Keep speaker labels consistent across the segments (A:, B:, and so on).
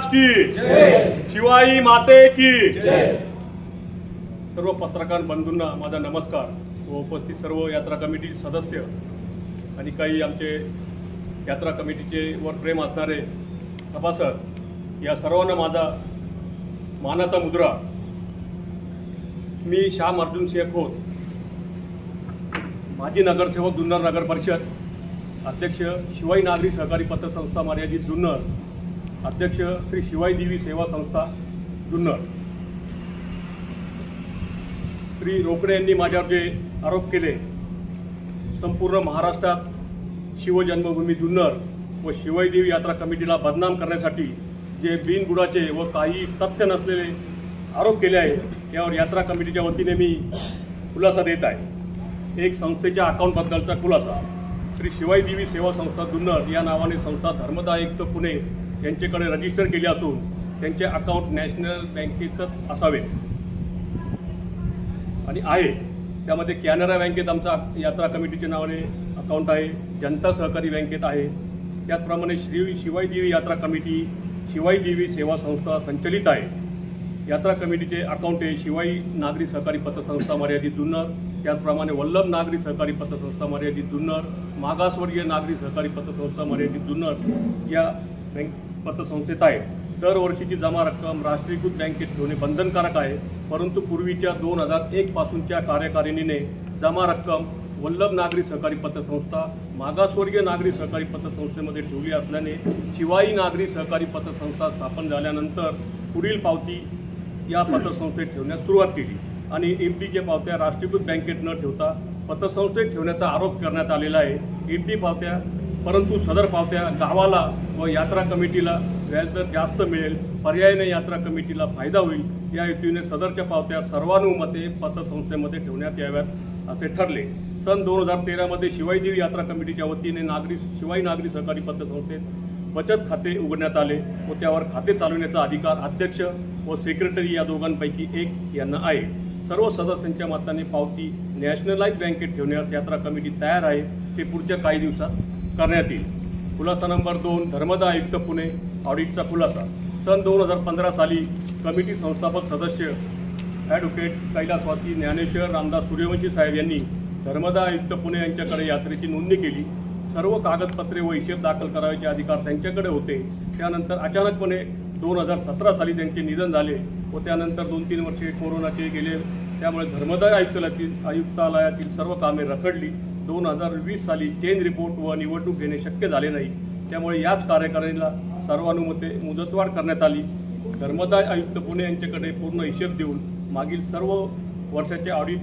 A: की जय, शिवाई माते की जय। सर्व पत्रकार बंधूंना माझा नमस्कार व उपस्थित सर्व यात्रा कमिटी सदस्य आणि काही आमचे यात्रा कमिटीचे वर प्रेम असणारे सभासद या सर्वांना माझा मानाचा मुद्रा। मी श्याम अर्जुन सिंह खोत, माजी नगरसेवक जुन्नर नगर परिषद, अध्यक्ष शिवाई नागरी सहकारी पतसंस्था मर्यादित जुन्नर, अध्यक्ष श्री शिवाई देवी सेवा संस्था जुन्नर। श्री रोकडे यांनी माझ्यावर जे आरोप केले, संपूर्ण महाराष्ट्रात शिवजन्मभूमी जुन्नर व शिवाई देवी यात्रा कमिटीला बदनाम करण्यासाठी जे बिनबुडाचे व काही तथ्य नसलेले आरोप केले आहेत, यावर यात्रा कमिटीच्या वतीने मी खुलासा देत आहे। एक संस्थेच्या अकाउंटबद्दलचा खुलासा। श्री शिवाई देवी सेवा संस्था जुन्नर या नावाने संस्था धर्मदाय आयुक्त पुणे यांच्याकडे रजिस्टर केले असून त्यांचे अकाउंट नॅशनल बँकेतच असावे आणि आहे। त्यामध्ये कॅनरा बँकेत आमचा यात्रा कमिटीच्या नावाने अकाउंट आहे, जनता सहकारी बँकेत आहे। त्याचप्रमाणे श्री शिवाई देवी यात्रा कमिटी शिवाई देवी सेवा संस्था संचलित आहे। यात्रा कमिटीचे अकाउंट आहे शिवाई नागरी सहकारी पतसंस्था मर्यादित जुन्नर, त्याचप्रमाणे वल्लभ नागरी सहकारी पतसंस्था मर्यादित जुन्नर, मागासवर्गीय नागरी सहकारी पतसंस्था मर्यादित जुन्नर या पतसंस्थेत आहे। दरवर्षीची जमा रक्कम राष्ट्रीयकृत बँकेत ठेवणे बंधनकारक आहे, परंतु पूर्वीच्या 2001 पासूनच्या कार्यकारिणीने जमा रक्कम वल्लभ नागरी सहकारी पतसंस्था, मागासवर्गीय नागरी सहकारी पतसंस्थेमध्ये ठेवली असल्याने शिवाई नागरी सहकारी पतसंस्था स्थापन झाल्यानंतर पुढील पावती या पतसंस्थेत ठेवण्यास सुरुवात केली आणि एफडीच्या पावत्या राष्ट्रीयकृत बँकेत न ठेवता पतसंस्थेत ठेवण्याचा आरोप करण्यात आलेला आहे। एफडी पावत्या, परंतु सदर पावत्या गावाला व यात्रा कमिटीला व्याजदर जास्त मिळेल, पर्यायाने यात्रा कमिटीला फायदा होईल या हेतूने सदरच्या पावत्या सर्वानुमते पतसंस्थेमध्ये ठेवण्यात याव्यात असे ठरले। सन 2013 मध्ये शिवाई देवी यात्रा कमिटीच्या वतीने शिवाई नागरी सहकारी पतसंस्थेत बचत खाते उघडण्यात आले व त्यावर खाते चालवण्याचा अधिकार अध्यक्ष व सेक्रेटरी या दोघांपैकी एक यांना आहे। सर्व सदस्यांच्या मताने पावती नॅशनलाइज बँकेत ठेवण्यास यात्रा कमिटी तयार आहे, ते पुढच्या काही दिवसात करण्यात येईल। खुलासा नंबर 2, धर्मदाय आयुक्त पुणे ऑडिटचा खुलासा। सन 2015 साली कमिटी संस्थापक सदस्य ॲडव्होकेट कैलासवासी ज्ञानेश्वर रामदास सूर्यवंशी साहेब यांनी धर्मदाय आयुक्त पुणे यांच्याकडे यात्रेची नोंदणी केली। सर्व कागदपत्रे व हिशेब दाखल करायचे अधिकार त्यांच्याकडे होते। त्यानंतर अचानकपणे 2017 साली त्यांचे निधन झाले व त्यानंतर 2-3 वर्षे कोरोनाचे गेले, त्यामुळे धर्मदाय आयुक्तालयातील सर्व कामे रखडली। 2020 साली चेंज रिपोर्ट व निवडणूक घेणे शक्य झाले नाही, त्यामुळे याच कार्यकारिणीला सर्वानुमते मुदतवाढ करण्यात आली। धर्मदाय आयुक्त पुणे यांच्याकडे पूर्ण हिशेब देऊन मागील सर्व वर्षाचे ऑडिट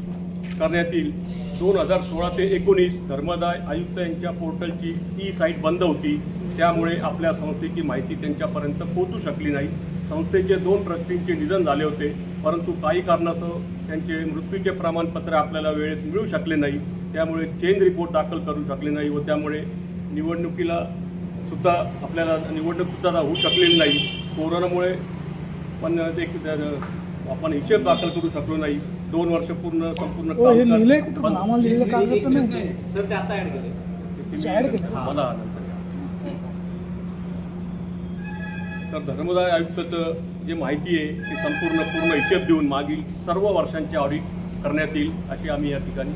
A: करण्यात येईल। 2016 ते 19 धर्मदाय आयुक्त यांच्या पोर्टलची ई-साईट बंद होती, त्यामुळे आपल्या संस्थेची माहिती त्यांच्यापर्यंत पोहोचू शकली नाही। संस्थेचे 2 ट्रस्टींचे निधन झाले होते, परंतु काही कारणास्तव त्यांचे मृत्यूचे प्रमाणपत्र आपल्याला वेळेत मिळू शकले नाही, त्यामुळे चेंज रिपोर्ट दाखल करू शकले नाही व त्यामुळे निवडणुकीला सुद्धा आपल्याला निवडणूकसुद्धा होऊ शकलेली नाही। कोरोनामुळे पण आपण हिशेब दाखल करू शकलो नाही। 2 वर्ष संपूर्ण तर धर्मदाय आयुक्ताचं जे माहिती आहे ती पूर्ण हिशेब देऊन मागील सर्व वर्षांचे ऑडिट करण्यात येईल अशी आम्ही या ठिकाणी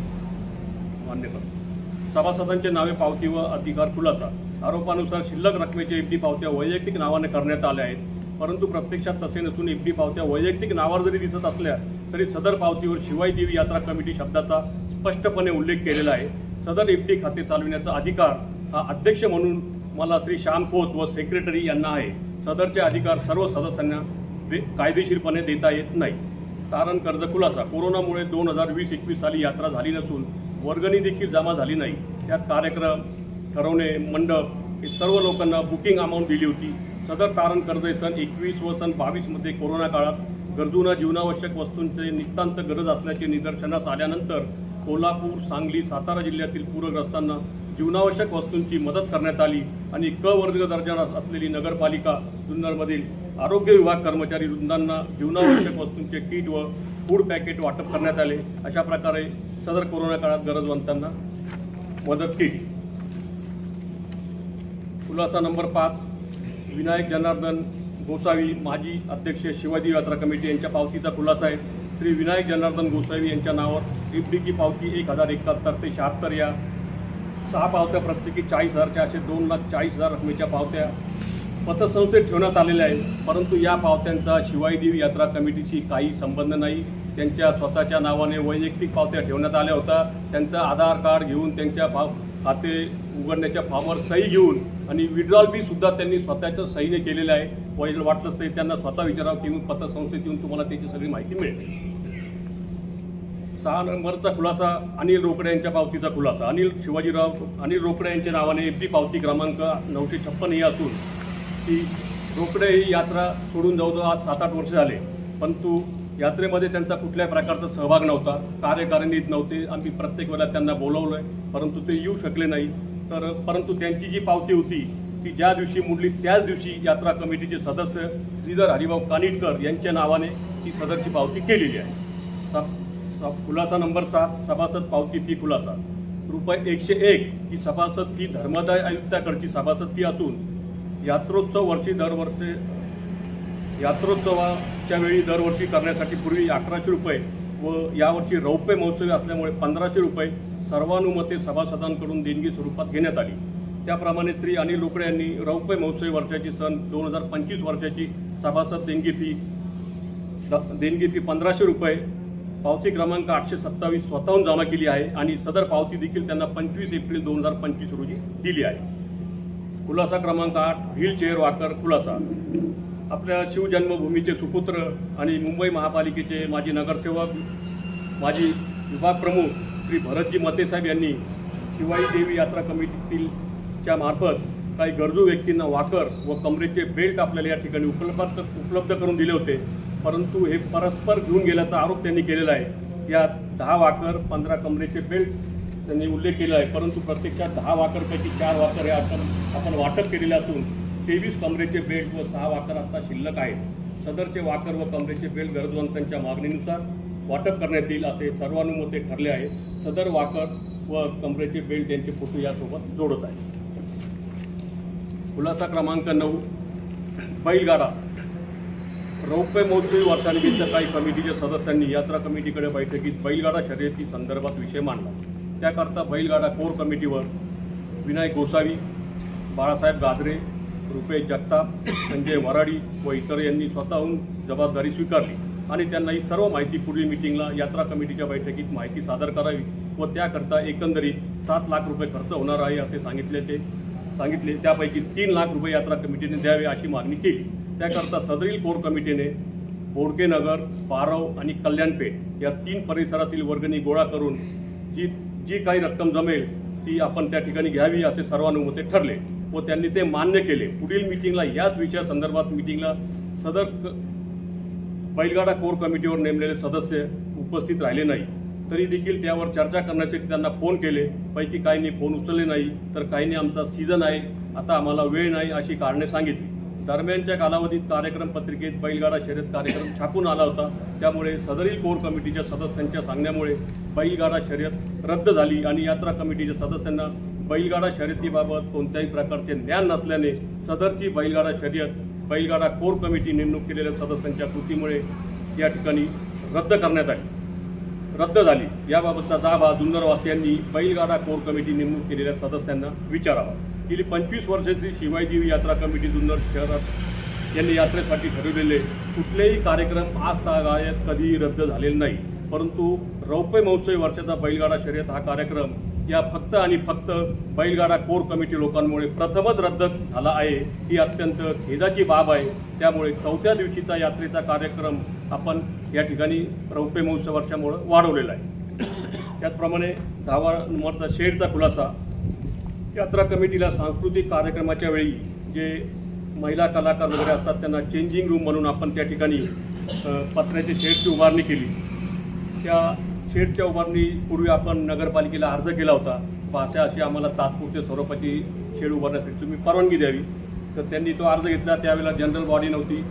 A: मान्य करतो। सभासदांचे नावे, पावती व अधिकार खुलासा। आरोपानुसार शिल्लक रकमेच्या एफडी पावत्या वैयक्तिक नावाने करण्यात आल्या आहेत, परंतु प्रत्यक्षात तसे नसून एफडी पावत्या वैयक्तिक नावावर जरी दिसत असल्या तरी सदर पावतीवर शिवाई देवी यात्रा कमिटी शब्दाचा स्पष्टपणे उल्लेख केलेला आहे। सदर एफडी खाते चालविण्याचा अधिकार हा अध्यक्ष म्हणून मला श्री श्याम खोत व सेक्रेटरी यांना आहे। सदरचे अधिकार सर्व सदस्यांना कायदेशीरपणे देता येत नाही। तारण कर्ज खुलासा। कोरोनामुळे 2020-21 साली यात्रा झाली नसून वर्गणी देखील जमा झाली नाही। त्यात कार्यक्रम ठरवणे, मंडप हे सर्व लोकांना बुकिंग अमाऊंट दिली होती। सदर तारण कर्ज सन 21 व सन 22 मध्ये कोरोना काळात गरजूंना जीवनावश्यक वस्तूंचे नितांत गरज असल्याचे निदर्शनास आल्यानंतर कोल्हापूर, सांगली, सातारा जिल्ह्यातील पूरग्रस्तांना जीवनावश्यक वस्तूंची मदत करण्यात आली आणि क वर्ग दर्जात असलेली नगरपालिका जुन्नरमधील आरोग्य विभाग कर्मचारी वृंदांना जीवनावश्यक वस्तूंचे किट व फूड पॅकेट वाटप करण्यात आले। अशा प्रकारे सदर कोरोना काळात गरजवंतांना मदत केली। खुलासा नंबर 5, विनायक जनार्दन गोसावी माजी अध्यक्ष शिवाजी यात्रा कमिटी यांच्या पावतीचा खुलासा आहे. श्री विनायक जनार्दन गोसावी यांच्या नावावर एफडीची पावती 1071 ते 76 या 6 पावत्या प्रत्येकी 40,000च्या असे 2,40,000 रकमेच्या पावत्या पतसंस्थेत ठेवण्यात आलेल्या आहेत. परंतु या पावत्यांचा शिवाईदेवी यात्रा कमिटीशी काही संबंध नाही. त्यांच्या स्वतःच्या नावाने वैयक्तिक पावत्या ठेवण्यात आल्या होत्या. त्यांचं आधार कार्ड घेऊन त्यांच्या खाते उघडण्याच्या फॉर्मवर सही घेऊन आणि विड्रॉल बी सुद्धा त्यांनी स्वतःच्या सहीने केलेलं आहे. वाटलंच तरी त्यांना स्वतः विचारावं की पतसंस्थेत येऊन तुम्हाला त्याची सगळी माहिती मिळेल. 6 नंबरचा खुलासा अनिल रोकडे यांच्या पावतीचा खुलासा. अनिल रोकडे यांच्या नावाने एफडी पावती क्रमांक 956 ही असून ती रोकडे ही यात्रा सोडून जवळजवळ आज 7-8 वर्ष झाले. परंतु यात्रेमध्ये त्यांचा कुठल्याही प्रकारचा सहभाग नव्हता. कार्यकारिणीत नव्हते. आम्ही प्रत्येक वेळेला त्यांना बोलवलं आहे परंतु ते येऊ शकले नाही. परंतु त्यांची जी पावती होती ती ज्या दिवशी मोडली त्याच दिवशी यात्रा कमिटीचे सदस्य श्रीधर हरिभाऊ कानिटकर यांच्या नावाने ती सदरची पावती केलेली आहे. खुलासा नंबर 7 सभासद पावती फी खुलासा ₹101 ही सभासद फी धर्मदाय आयुक्ताकडची सभासद फी असून यात्रोत्सवाच्या वेळी दरवर्षी करण्यासाठी पूर्वी ₹1100 व यावर्षी रौप्य महोत्सवी असल्यामुळे ₹1500 सर्वानुमते सभासदांकडून देणगी स्वरूपात घेण्यात आली. त्याप्रमाणे श्री अनिल रोकडे यांनी रौप्य महोत्सवी वर्षाची सन 2025 वर्षाची सभासद देणगी फी ₹1500 पावती क्रमांक 827 स्वतःहून जमा केली आहे आणि सदर पावती देखील त्यांना 25 एप्रिल 2025 रोजी दिली आहे. खुलासा क्रमांक 8 व्हीलचेअर वॉकर खुलासा. आपल्या शिवजन्मभूमीचे सुपुत्र आणि मुंबई महापालिकेचे माजी नगरसेवक माजी विभाग प्रमुख श्री भरतजी मतेसाहेब यांनी शिवाईदेवी यात्रा कमिटीच्या मार्फत काही गरजू व्यक्तींना वॉकर व कमरेचे बेल्ट आपल्याला या ठिकाणी उपलब्ध करून दिले होते. परंतु हे परस्पर घेऊन गेल्याचा आरोप त्यांनी केलेला आहे. यात 10 वॉकर 15 कमरेचे बेल्ट त्यांनी उल्लेख केला आहे. परंतु प्रत्यक्षात 10 वॉकरपैकी 4 वॉकर हे आपण वाटप केलेले असून 23 कमरेचे बेल्ट व 6 वॉकर आता शिल्लक आहेत. सदरचे वॉकर व कमरेचे बेल्ट गरजवंतांच्या मागणीनुसार वाटप करण्यात येईल असे सर्वानुमते ठरले आहे. सदर वॉकर व कमरेचे बेल्ट यांचे फोटो यासोबत जोडत आहे. खुलासा क्रमांक 9 बैलगाडा. रौप्य महोत्सवी वर्षानिमित्त काही कमिटीच्या सदस्यांनी यात्रा कमिटीकडे बैठकीत बैलगाडा शर्यती संदर्भात विषय मांडला. त्याकरता बैलगाडा कोर कमिटीवर विनायक गोसावी, बाळासाहेब गाजरे, रुपेश जगताप, संजय वराडी व इतर यांनी स्वतःहून जबाबदारी स्वीकारली आणि त्यांना ही सर्व माहिती पुढील मीटिंगला यात्रा कमिटीच्या बैठकीत माहिती सादर करावी व त्याकरता एकंदरीत ₹7 लाख खर्च होणार आहे असे सांगितले. त्यापैकी ₹3 लाख यात्रा कमिटीने द्यावे अशी मागणी केली. त्याकरता सदरील कोर कमिटीने बोडकेनगर, पारव आणि कल्याणपेठ या 3 परिसरातील वर्गणी गोळा करून जी काही रक्कम जमेल ती आपण त्या ठिकाणी घ्यावी असे सर्वानुमते ठरले व त्यांनी ते मान्य केले. पुढील मीटिंगला याच विषयासंदर्भात मीटिंगला सदर बैलगाडा कोर कमिटीवर नेमलेले सदस्य उपस्थित राहिले नाही. तरी देखील त्यावर चर्चा करण्यासाठी त्यांना फोन केले. पैकी काहींनी फोन उचलले नाही तर काहींनी आमचा सीझन आहे, आता आम्हाला वेळ नाही अशी कारणे सांगितली. दरम्यानच्या कालावधीत कार्यक्रम पत्रिकेत बैलगाडा शर्यत कार्यक्रम छापून आला होता. त्यामुळे सदरील कोर कमिटीच्या सदस्यांच्या सांगण्यामुळे बैलगाडा शर्यत रद्द झाली आणि यात्रा कमिटीच्या सदस्यांना बैलगाडा शर्यतीबाबत कोणत्याही प्रकारचे ज्ञान नसल्याने सदरची बैलगाडा कोर कमिटी नेमणूक केलेल्या सदस्यांच्या कृतीमुळे या ठिकाणी रद्द झाली. याबाबतचा दावा जुन्नरवासियांनी बैलगाडा कोर कमिटी नेमणूक केलेल्या सदस्यांना विचारावा. गेली 25 वर्षाची शिवाईदेवी यात्रा कमिटी जुन्नर शहरात यांनी यात्रेसाठी ठरवलेले कुठलेही कार्यक्रम आजतागायत कधीही रद्द झालेले नाही. परंतु रौप्य महोत्सवी वर्षाचा बैलगाडा शर्यत हा कार्यक्रम या फक्त आणि फक्त बैलगाडा कोर कमिटी लोकांमुळे प्रथमच रद्द झाला आहे. ही अत्यंत खेदाची बाब आहे. त्यामुळे 4थ्या दिवशीचा यात्रेचा कार्यक्रम आपण या ठिकाणी रौप्य महोत्सव वर्षामुळे वाढवलेला आहे. त्याचप्रमाणे 10 नंबरचा शेडचा खुलासा. यात्रा कमिटीला सांस्कृतिक कार्यक्रमाच्या वेळी जे महिला कलाकार वगैरे असतात त्यांना चेंजिंग रूम म्हणून आपण त्या ठिकाणी पत्र्याच्या शेडची उभारणी केली. त्या शेडच्या उभारणीपूर्वी आपण नगरपालिकेला अर्ज केला होता. अशी आम्हाला तात्पुरते स्वरूपाची शेड उभारण्यासाठी तुम्ही परवानगी द्यावी. तर त्यांनी तो अर्ज घेतला. त्यावेळेला जनरल बॉडी नव्हती,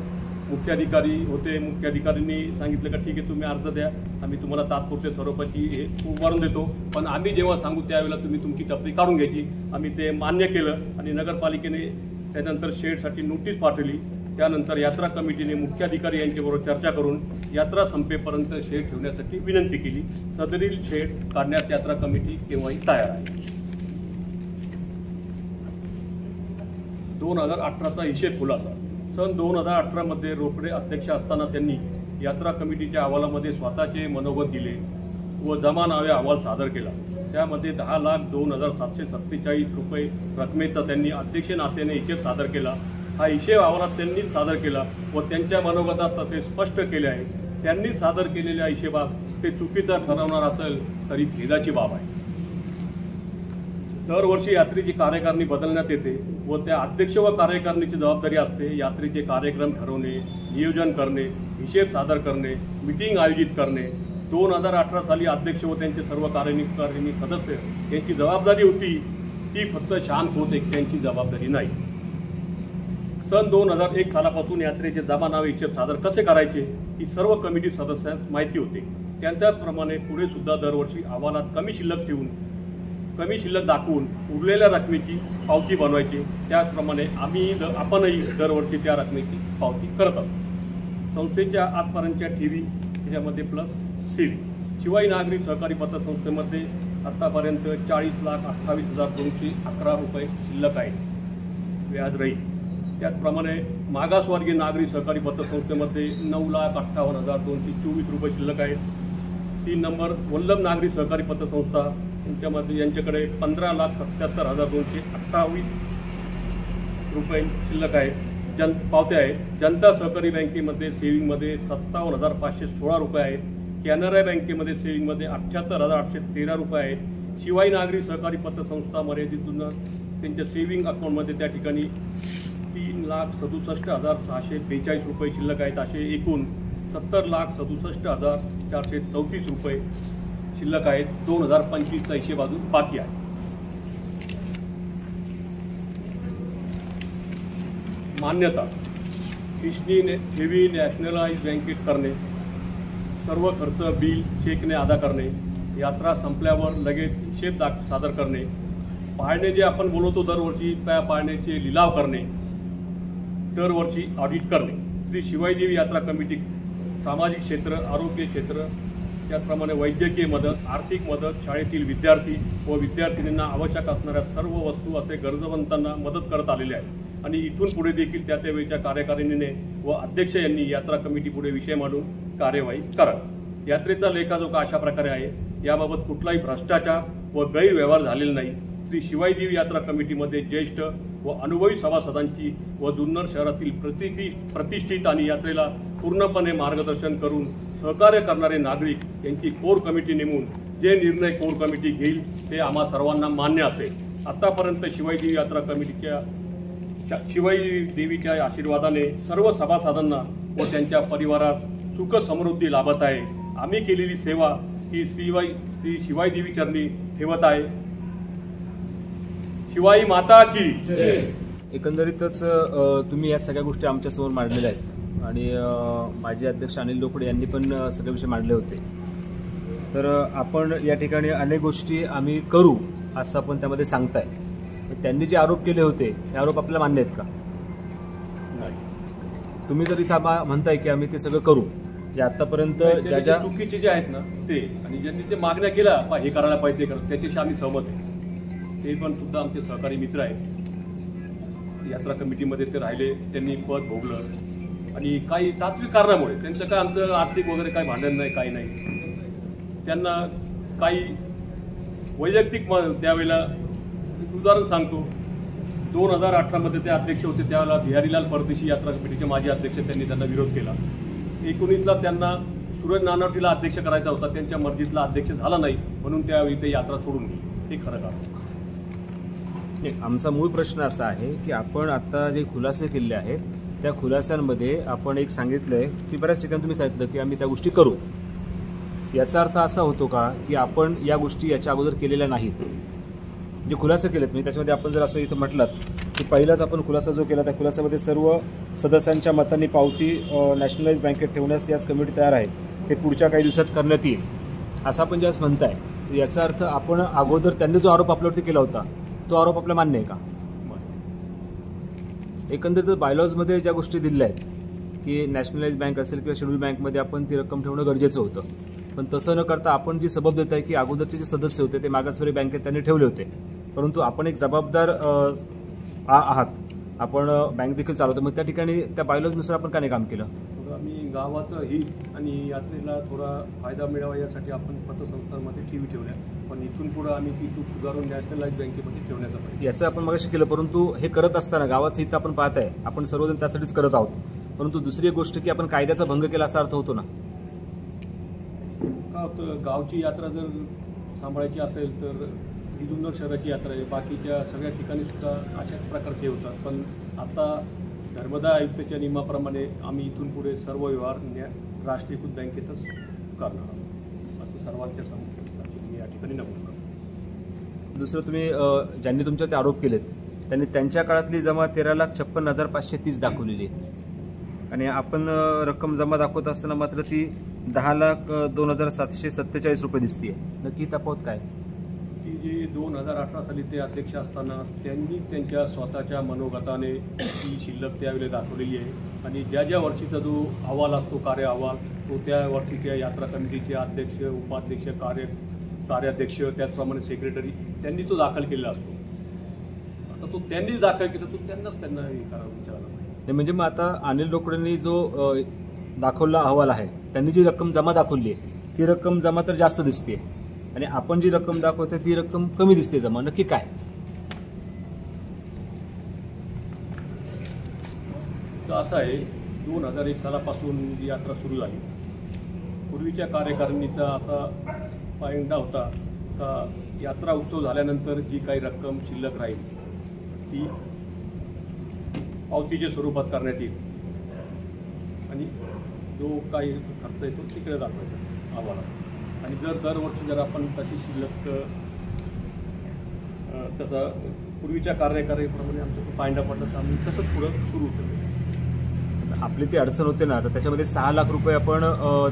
A: मुख्याधिकारी होते. मुख्याधिकाऱ्यांनी सांगितलं का ठीक आहे तुम्ही अर्ज द्या, आम्ही तुम्हाला तात्पुरते स्वरूपाची हे उभारून देतो, पण आम्ही जेव्हा सांगू त्यावेळेला तुम्ही तुमची टपरी काढून घ्यायची. आम्ही ते मान्य केलं आणि नगरपालिकेने त्यानंतर शेडसाठी नोटीस पाठवली त्यानंतर यात्रा कमिटीने मुख्याधिकारी यांच्याबरोबर चर्चा करून यात्रा संपेपर्यंत शेड ठेवण्यासाठी विनंती केली. सदरील शेड काढण्यास यात्रा कमिटी केव्हाही तयार आहे. 2018चा हिशेब खुलासा. सन 2018 मध्ये रोकडे अध्यक्ष असताना त्यांनी यात्रा कमिटीच्या अहवालामध्ये स्वतःचे मनोगत दिले व जमा नावे अहवाल सादर केला. त्यामध्ये 10,02,747 रुपये रकमेचा त्यांनी अध्यक्ष नात्याने हिशेब सादर केला. हा हिशेब अहवालात त्यांनीच सादर केला व त्यांच्या मनोगतात तसे स्पष्ट केले आहे. त्यांनी सादर केलेल्या हिशेबात ते चुकीचा ठरवणार असेल तरी खेदाची बाब आहे. दरवर्षी यात्रेची कार्यकारिणी बदलण्यात येते व त्या अध्यक्ष व कार्यकारिणीची जबाबदारी असते यात्रेचे कार्यक्रम ठरवणे, नियोजन करणे, हिशेब सादर करणे, मीटिंग आयोजित करणे. 2018 साली अध्यक्ष व त्यांचे सर्व कार्यकारिणी सदस्य यांची जबाबदारी होती. ती फक्त शांत होत एकट्यांची जबाबदारी नाही. सन 2001 सालापासून यात्रेचे जमा नावे हिशेब सादर कसे करायचे ही सर्व कमिटी सदस्यांस माहिती होते. त्यांच्याप्रमाणे पुढे सुद्धा दरवर्षी अहवालात कमी शिल्लक दाखवून उरलेल्या रकमेची पावती बनवायची. त्याचप्रमाणे आपणही दरवर्षी त्या रकमेची पावती करत आहोत. संस्थेच्या आजपर्यंतच्या ठेवी त्याच्यामध्ये प्लस सील. शिवाई नागरी सहकारी पतसंस्थेमध्ये आतापर्यंत 40,28,211 रुपये शिल्लक आहे, व्याज रहित. त्याचप्रमाणे मागासवर्गीय नागरी सहकारी पतसंस्थेमध्ये 9,58,224 रुपये शिल्लक आहेत. 3 नंबर वल्लभ नागरी सहकारी पतसंस्था यांच्याकडे 15,77,228 रुपये शिल्लक आहे, पावत्या आहेत. जनता सहकारी बँकेमध्ये सेव्हिंगमध्ये 57,516 रुपये आहेत. कॅनरा बँकेमध्ये सेव्हिंगमध्ये 78,813 रुपये आहेत. शिवाई नागरी सहकारी पतसंस्था मर्यादितून त्यांच्या सेव्हिंग अकाउंटमध्ये त्या ठिकाणी 3,67,642 रुपये शिल्लक आहेत. असे एकूण 70,67,434 रुपये शिल्लक आहेत. 2025चा हिशेब अजून बाकी आहे. मान्यता. ठेवी नॅशनलाइज बँकेत करणे, सर्व खर्च बिल चेकने अदा करणे, यात्रा संपल्यावर लगेच हिशेब सादर करणे, पाळणे जे आपण बोलवतो दरवर्षी त्या पाळण्याचे लिलाव करणे, दरवर्षी ऑडिट करणे. श्री शिवाईदेवी यात्रा कमिटी सामाजिक क्षेत्र, आरोग्य क्षेत्र, त्याचप्रमाणे वैद्यकीय मदत, आर्थिक मदत, शाळेतील विद्यार्थी व विद्यार्थिनींना आवश्यक असणाऱ्या सर्व वस्तू असे गरजवंतांना मदत करत आलेले आहेत. आणि इथून पुढे देखील त्या वेळच्या कार्यकारिणीने व अध्यक्ष यांनी यात्रा कमिटी पुढे विषय मांडून कार्यवाही करावी. यात्रेचा लेखाजोखा अशा प्रकारे आहे. याबाबत कुठलाही भ्रष्टाचार व गैरव्यवहार झालेला नाही. श्री शिवाईदेवी यात्रा कमिटीमध्ये ज्येष्ठ व अनुभवी सभासदांची व जुन्नर शहरातील प्रतिष्ठित आणि यात्रेला पूर्णपणे मार्गदर्शन करून सहकार्य करणारे नागरिक यांची कोर कमिटी नेमून जे निर्णय कोर कमिटी घेईल ते आम्हा सर्वांना मान्य असेल. आतापर्यंत शिवाईदेवी यात्रा कमिटीच्या शिवाईदेवीच्या आशीर्वादाने सर्व सभासदांना व त्यांच्या परिवारास सुख समृद्धी लाभत आहे. आम्ही केलेली सेवा ही श्री शिवाईदेवी चरणी ठेवत आहे. शिवाई माता की.
B: एकंदरीतच तुम्ही या सगळ्या गोष्टी आमच्यासमोर मांडलेल्या आहेत आणि माजी अध्यक्ष अनिल लोकडे यांनी पण सगळे विषय मांडले होते. तर आपण या ठिकाणी अनेक गोष्टी आम्ही करू असं आपण त्यामध्ये सांगताय. त्यांनी जे आरोप केले होते ते आरोप आपल्याला मान्य आहेत का? तुम्ही जर इथं म्हणताय की आम्ही ते सगळं करू, जे आतापर्यंत ज्या ज्या
A: चुकीचे जे आहेत ना ते, आणि ज्यांनी ते मागण्या केल्या हे करायला पाहिजे त्याच्याशी आम्ही सहमत आहे. ते पण सुद्धा आमचे सहकारी मित्र आहेत. यात्रा कमिटीमध्ये ते राहिले, त्यांनी पद भोगलं आणि काही तात्विक कारणामुळे त्यांचं काय आमचं आर्थिक वगैरे काही भांडण नाही, काही नाही. त्यांना काही वैयक्तिक त्यावेळेला उदाहरण सांगतो. 2018 मध्ये ते अध्यक्ष होते त्यावेळेला बिहारीलाल परदेशी यात्रा कमिटीचे माजी अध्यक्ष, त्यांनी त्यांना विरोध केला. 19ला त्यांना सूरज नानावटीला अध्यक्ष करायचा होता, त्यांच्या मर्जीतला अध्यक्ष झाला नाही म्हणून त्यावेळी ते यात्रा सोडून गेली. हे खरं का?
B: आमचा मूळ प्रश्न असा आहे की आपण आता जे खुलासे केले आहेत त्या खुलास्यांमध्ये आपण एक सांगितलंय की बऱ्याच ठिकाणी तुम्ही सांगितलं की आम्ही त्या गोष्टी करू. याचा अर्थ असा होतो का की आपण या गोष्टी याच्या अगोदर केलेल्या नाहीत? जे खुलासे केलेत म्हणजे त्याच्यामध्ये आपण जर असं इथं म्हटलं की पहिलाच आपण खुलासा जो केला त्या खुलासामध्ये सर्व सदस्यांच्या मतांनी पावती नॅशनलाइज बँकेत ठेवण्यास याच कमिटी तयार आहे, ते पुढच्या काही दिवसात करण्यात येईल असं आपण ज्यावेळेस म्हणताय. याचा अर्थ आपण अगोदर त्यांनी जो आरोप आपल्यावरती केला होता तो आरोप आपल्याला मान्य आहे का? एकंदरीत बायलॉजमध्ये ज्या गोष्टी दिल्या आहेत की नॅशनलाइज बँक असेल किंवा शेड्यूल बँकमध्ये आपण ती रक्कम ठेवणं गरजेचं होतं, पण तसं न करता आपण जी सबब देत आहे की अगोदरचे जे सदस्य होते ते मागासवर्गीय बँकेत त्यांनी ठेवले होते, परंतु आपण एक जबाबदार आहात, आपण बँक देखील चालवतो, मग त्या ठिकाणी त्या बायलॉजनुसार आपण का नाही काम केलं?
A: थोडं आम्ही गावाचं हित आणि यात्रेला थोडा फायदा मिळावा यासाठी आपण पतसंस्थांमध्ये ठेवल्या, पण इथून पुढे आम्ही ती चूक सुधारून नॅशनलाइज बँकेमध्ये ठेवण्याचा प्रयत्न.
B: याचं आपण मगाशी केलं, परंतु हे करत असताना गावाचं हित आपण पाहत आहे, आपण सर्वजण त्यासाठीच करत आहोत, परंतु दुसरी गोष्ट की आपण कायद्याचा भंग केला असा अर्थ होतो ना.
A: का होतं, गावची यात्रा जर सांभाळायची असेल तर ही जुन्नर शहराची यात्रा आहे, बाकीच्या सगळ्या ठिकाणी सुद्धा अशाच प्रकारचे होतात, पण आता धर्मदाय आयुक्ताच्या नियमाप्रमाणे आम्ही इथून पुढे सर्व व्यवहार राष्ट्रीयकृत बँकेतच करणार आहोत असं सर्वांच्या समोर मी या ठिकाणी नमूद करतो.
B: दुसरं, तुम्ही ज्यांनी तुमच्यावरती आरोप केलेत त्यांनी त्यांच्या काळातली जमा 13,56,530 दाखवलेली आहे आणि आपण रक्कम जमा दाखवत असताना मात्र ती 10,02,747 रुपये दिसते. नक्की तफावत काय?
A: की जे 2018 साली ते अध्यक्ष असताना त्यांनी त्यांच्या स्वतःच्या मनोगताने ती शिल्लक त्यावेळेला दाखवलेली आहे आणि ज्या ज्या वर्षीचा जो अहवाल असतो, कार्य अहवाल, तो त्या वर्षीच्या यात्रा कमिटीचे अध्यक्ष, उपाध्यक्ष, कार्याध्यक्ष, त्याचप्रमाणे सेक्रेटरी त्यांनी तो दाखल केलेला असतो. आता तो त्यांनीच दाखल केला, तो त्यांना हे करावं विचारायला पाहिजे.
B: म्हणजे मग आता अनिल रोकडेंनी जो दाखवला अहवाल आहे, त्यांनी जी रक्कम जमा दाखवली आहे ती रक्कम जमा तर जास्त दिसते आणि आपण जी रक्कम दाखवतोय ती रक्कम कमी दिसते जमा, नक्की काय?
A: तर असं आहे, 2001 सालापासून ही यात्रा सुरू झाली. पूर्वीच्या कार्यकारिणीचा असा पायंडा होता का यात्रा उत्सव झाल्यानंतर जी काही रक्कम शिल्लक राहील ती पावतीच्या स्वरूपात करण्यात येईल आणि जो काही खर्च येतो तिकडे दाखवायचा आम्हाला. आणि जर दरवर्षी जर आपण तशी शिल्लक तसा पूर्वीच्या कार्यकारिणीप्रमाणे आमचं पायंडा पडला तर आम्ही तसंच पुढं सुरू केलं.
B: आपली ती अडचण होते ना, तर त्याच्यामध्ये 6 लाख रुपये आपण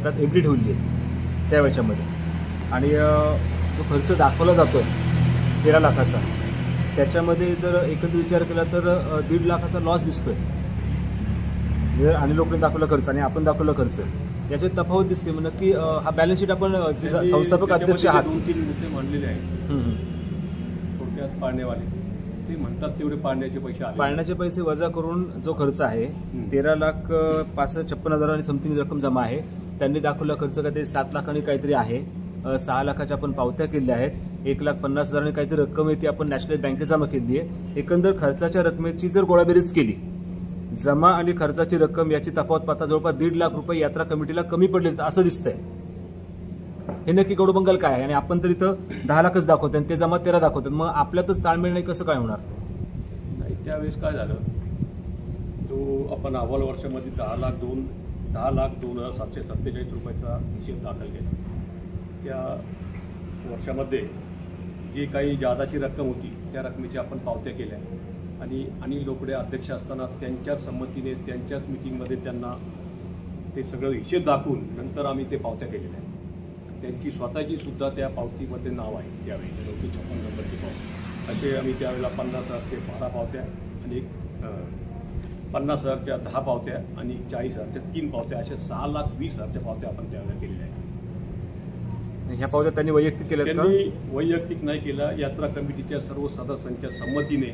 B: त्यात एफडी ठेवली आहे त्या वेळच्यामध्ये आणि जो खर्च दाखवला जातो 13 लाखाचा, त्याच्यामध्ये जर एकंदरीत विचार केला तर 1.5 लाखाचा लॉस दिसतोय. आणि लोकांनी दाखवला खर्च आणि आपण दाखवला खर्च, याच्यात तफावत दिसते. मग नक्की हा बॅलन्स शीट आपण संस्थापक अध्यक्ष आहात,
A: 2-3 मुद्दे मांडलेले आहेत. थोडक्यात पाळणेवाले ते म्हणतात तेवढे पाळण्याचे पैसे आले,
B: पाळण्याचे पैसे वजा करून जो खर्च आहे 13,56,000 आणि समथिंग रक्कम जमा आहे. त्यांनी दाखवला खर्च काहीतरी 7 लाखांनी काहीतरी आहे. 6 लाखाच्या आपण पावत्या केल्या आहेत. 1,50,000 आणि काहीतरी रक्कम आहे ती आपण नॅशनलाइज बँकेत जमा केली आहे. एकंदर खर्चाच्या रकमेची जर गोळाबेरीज केली, जमा आणि खर्चाची रक्कम याची तफावत पाहता जवळपास 1.5 लाख रुपये यात्रा कमिटीला कमी पडले असं दिसतंय. हे नक्की गडबंगल काय आहे? आणि आपण तर इथं 10 लाखच दाखवतो आणि ते जमा 13 दाखवतात, मग आपल्यातच ताळमेळ नाही, कसं काय होणार?
A: नाही, त्यावेळेस काय झालं, जो आपण अव्वल वर्षामध्ये 10,02,747 रुपयाचा हिशेब दाखल केला, त्या वर्षामध्ये जी काही जादाची रक्कम होती त्या रकमेची आपण पावत्या केल्या आणि अनिल रोकडे अध्यक्ष असताना त्यांच्याच संमतीने त्यांच्याच मिटिंगमध्ये त्यांना ते सगळं हिशेब दाखवून नंतर आम्ही ते पावत्या केलेल्या आहेत. त्यांची स्वतःची सुद्धा त्या पावतीमध्ये नाव आहे. त्यावेळी 956 नंबरची पावती असे आम्ही त्यावेळेला 50,000चे 12 पावत्या आणि 50,000च्या 10 पावत्या आणि 40,000च्या 3 पावत्या अशा 6,20,000च्या पावत्या आपण त्यावेळेला केलेल्या आहेत.
B: ह्या पावत्या त्यांनी वैयक्तिक केल्या?
A: त्यांनी वैयक्तिक नाही केला, यात्रा कमिटीच्या सर्व सदस्यांच्या संमतीने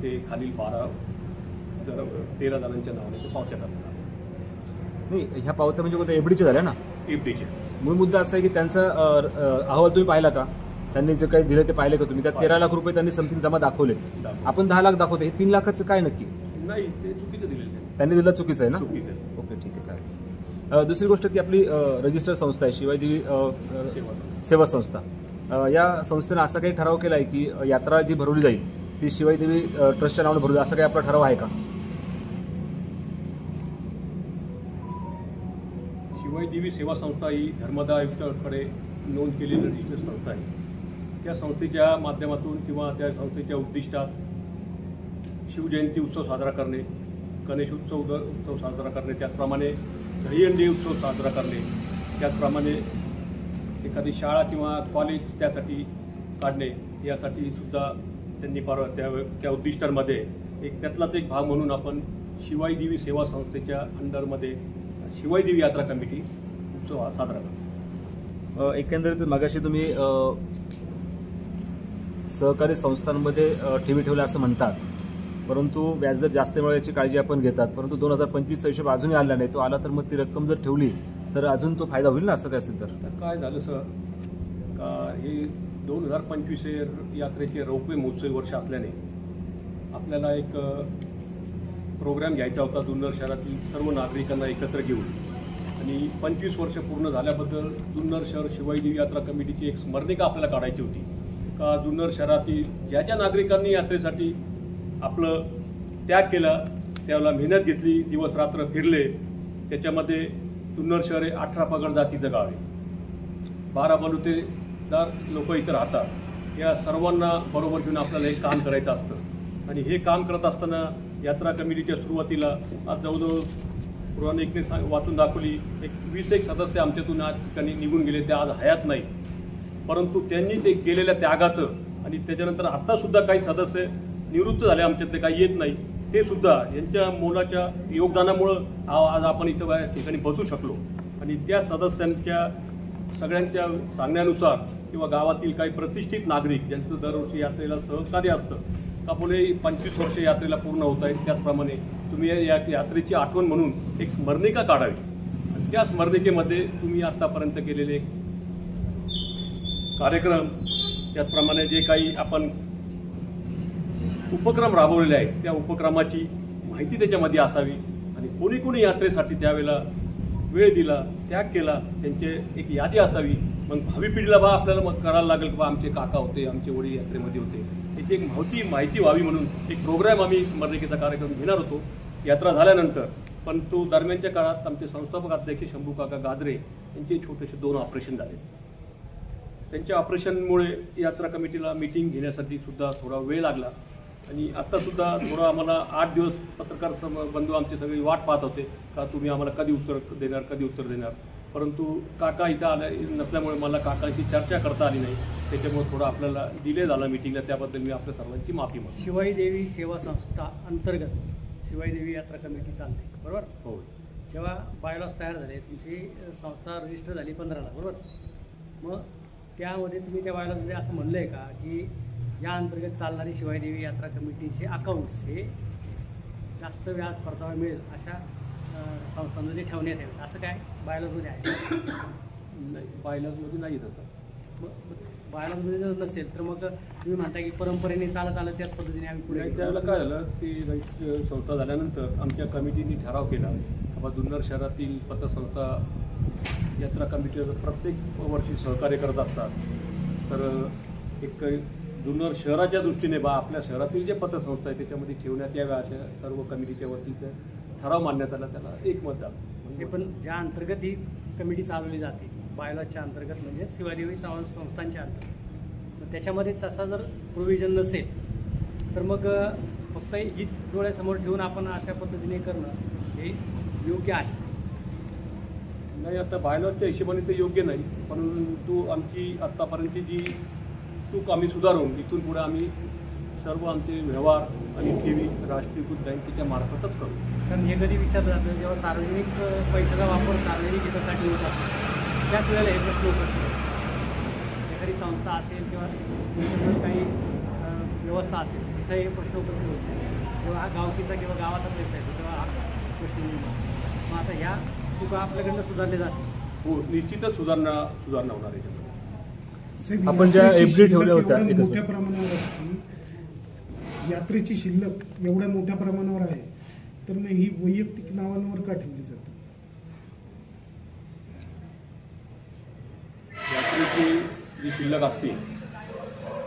A: ते खालील 13 जणांच्या नावाने ते पावत्या करतात.
B: नाही, ह्या पावत्या म्हणजे कोणत्या एफडीच्या झाल्या ना?
A: एफडीच्या.
B: मूळ मुद्दा असा आहे की त्यांचा अहवाल तुम्ही पाहिला का? त्यांनी जे काही दिलं ते पाहिलं का तुम्ही? त्यात 13 लाख रुपये त्यांनी समथिंग जमा दाखवले, आपण 10 लाख दाखवतो. हे 3 लाखाचं काय नक्की?
A: नाही, ते चुकीचं दिलेलं
B: त्यांनी दिलं, चुकीचं आहे ना?
A: चुकीचं.
B: ओके, ठीक आहे. काय दुसरी गोष्ट की आपली रजिस्टर्ड संस्था आहे शिवाय देवी सेवा संस्था, या संस्थेनं असा काही ठराव केला आहे की यात्रा जी भरवली जाईल ती शिवाय देवी ट्रस्टच्या नावाने भरवली, असा काही आपला ठराव आहे का?
A: शिवाय देवी सेवा संस्था ही धर्मदाय आयुक्तांकडे नोंद केलेली रजिस्टर्ड संस्था आहे. त्या संस्थेच्या माध्यमातून किंवा त्या संस्थेच्या उद्दिष्टात शिवजयंती उत्सव साजरा करणे, गणेश उत्सव साजरा करणे, त्याचप्रमाणे दहीहंडी उत्सव साजरा करणे, त्याचप्रमाणे एखादी शाळा किंवा कॉलेज त्यासाठी काढणे, यासाठी सुद्धा त्यांनी त्या उद्दिष्टांमध्ये एक त्यातलाच एक भाग म्हणून आपण शिवाई देवी सेवा संस्थेच्या अंडरमध्ये शिवाई देवी यात्रा कमिटी उत्सव हा साजरा करतो.
B: एकंदरीत मगाशी तुम्ही सहकारी संस्थांमध्ये ठेवी ठेवल्या असं म्हणतात, परंतु व्याजदर जास्त मिळाल्याची काळजी आपण घेतात, परंतु 2025चा हिशोब अजूनही आला नाही. तो आला तर मग ती रक्कम जर ठेवली तर अजून तो फायदा होईल ना, असं काय असेल तर?
A: काय झालं सर का हे 2025 यात्रेचे रौप्य महोत्सवी वर्ष असल्याने आपल्याला एक प्रोग्राम घ्यायचा होता जुन्नर शहरातील सर्व नागरिकांना एकत्र घेऊन, आणि 25 वर्ष पूर्ण झाल्याबद्दल जुन्नर शहर शिवाई देवी यात्रा कमिटीची एक स्मरणिका आपल्याला काढायची होती का जुन्नर शहरातील ज्या ज्या नागरिकांनी यात्रेसाठी आपलं त्याग केला, त्याला मेहनत घेतली, दिवस रात्र फिरले, त्याच्यामध्ये जुन्नर शहर हे 18 पगड जातीचं गाव आहे, 12 बलुतेदार लोक इथं राहतात. या सर्वांना बरोबर घेऊन आपल्याला हे काम करायचं असतं, आणि हे काम करत असताना यात्रा कमिटीच्या सुरुवातीला आज जवळजवळ पुराणिकने वाचून दाखवली, एक 20 सदस्य आमच्यातून आज ठिकाणी निघून गेले, ते आज हयात नाही, परंतु त्यांनी ते केलेल्या त्यागाचं आणि त्याच्यानंतर आत्तासुद्धा काही सदस्य निवृत्त झाले आमच्यातले, काही येत नाही, ते सुद्धा यांच्या मोलाच्या योगदानामुळं आज आपण इथं ठिकाणी बसू शकलो. आणि त्या सदस्यांच्या सगळ्यांच्या सांगण्यानुसार किंवा गावातील काही प्रतिष्ठित नागरिक ज्यांचं दरवर्षी यात्रेला सहकार्य असतं का पुढे 25 वर्ष यात्रेला पूर्ण होत आहेत, त्याचप्रमाणे तुम्ही या यात्रेची आठवण म्हणून एक स्मरणिका काढावी, आणि त्या स्मरणिकेमध्ये तुम्ही आत्तापर्यंत केलेले कार्यक्रम, त्याचप्रमाणे जे काही आपण उपक्रम राबवलेले आहेत त्या उपक्रमाची माहिती त्याच्यामध्ये असावी, आणि कोणी कोणी यात्रेसाठी त्यावेळेला वेळ दिला, त्याग केला, त्यांची एक यादी असावी. मग भावी पिढीला आपल्याला मग करायला लागेल की आमचे काका होते, आमचे वडील यात्रेमध्ये होते, त्याची एक माहिती व्हावी म्हणून एक प्रोग्राम आम्ही स्मरणिकेचा कार्यक्रम घेणार होतो यात्रा झाल्यानंतर. पण तो दरम्यानच्या काळात आमचे संस्थापक अध्यक्ष शंभू काका गाजरे यांचे छोटेसे 2 ऑपरेशन झाले. त्यांच्या ऑपरेशनमुळे यात्रा कमिटीला मीटिंग घेण्यासाठी सुद्धा थोडा वेळ लागला, आणि आत्तासुद्धा थोडं आम्हाला 8 दिवस पत्रकार बंधू आमची सगळी वाट पाहत होते का तुम्ही आम्हाला कधी उत्तर देणार, परंतु काका इथं आले नसल्यामुळे मला काकांची चर्चा करता आली नाही, त्याच्यामुळे थोडं आपल्याला डिले झाला मीटिंगला, त्याबद्दल मी आपल्या सर्वांची माफी मागतो.
C: शिवाई देवी सेवा संस्था अंतर्गत शिवाई देवी यात्रा कमिटी चालते, बरोबर?
A: हो.
C: जेव्हा बायलॉज तयार झाले, तुमची संस्था रजिस्टर झाली 15ला, बरोबर? मग त्यामध्ये तुम्ही त्या बायलॉजमध्ये असं म्हणलं आहे का की या अंतर्गत चालणारी शिवाई देवी यात्रा कमिटीचे अकाउंट्स हे जास्त व्याज परतावा मिळेल अशा संस्थांमध्ये ठेवण्यात यावेत, असं काय बायलॉजमध्ये आहे?
A: नाही, बायलॉजमध्ये नाही तसं.
C: मग बायलॉजमध्ये जर नसेल तर मग तुम्ही म्हणता की परंपरेने चालत आलं त्याच पद्धतीने आम्ही पुढे.
A: त्यावेळेला काय झालं, ती संस्था झाल्यानंतर आमच्या कमिटीने ठराव केला बाबा जुन्नर शहरातील पतसंस्था यात्रा कमिटीवर प्रत्येक वर्षी सहकार्य करत असतात, तर एक जुन्नर शहराच्या दृष्टीने आपल्या शहरातील जे पतसंस्था आहे त्याच्यामध्ये ठेवण्यात याव्या अशा सर्व कमिटीच्या वतीचा ठराव मांडण्यात आला, त्याला एकमत झालं.
C: म्हणजे पण ज्या अंतर्गत ही कमिटी चालवली जाते बायलॉजच्या अंतर्गत म्हणजे शिवाई देवी संस्थांच्या अंतर्गत, मग त्याच्यामध्ये तसा जर प्रोव्हिजन नसेल तर मग फक्त हित डोळ्यासमोर ठेवून आपण अशा पद्धतीने करणं हे योग्य आहे?
A: नाही, आता बायलॉजच्या हिशोबाने ते योग्य नाही, परंतु आमची आत्तापर्यंतची जी चूक आम्ही सुधारून इथून पुढे आम्ही सर्व आमचे व्यवहार आणि ठेवी राष्ट्रीयकृत बँकेच्या मार्फतच करू.
C: कारण हे कधी विचारलं जातं जेव्हा सार्वजनिक पैशाचा वापर सार्वजनिक हितासाठी होत असतो त्याच वेळेला हे प्रश्न उपस्थित एखादी संस्था असेल किंवा काही व्यवस्था असेल तिथं हे प्रश्न उपस्थित होते. जेव्हा हा गावकीचा किंवा गावाचा पैसा आहे तेव्हा हा प्रश्न निर्माण. मग आता ह्या चुका आपल्याकडनं सुधारल्या जाते?
A: हो, निश्चितच सुधारणा होणार आहे.
B: आपण ज्या एफडी ठेवल्या होत्या
D: मोठ्या प्रमाणावर असते, यात्रेची शिल्लक एवढ्या मोठ्या प्रमाणावर आहे, तर मग ही वैयक्तिक नावांवर का ठेवली जाते?
A: यात्रेची जी शिल्लक असते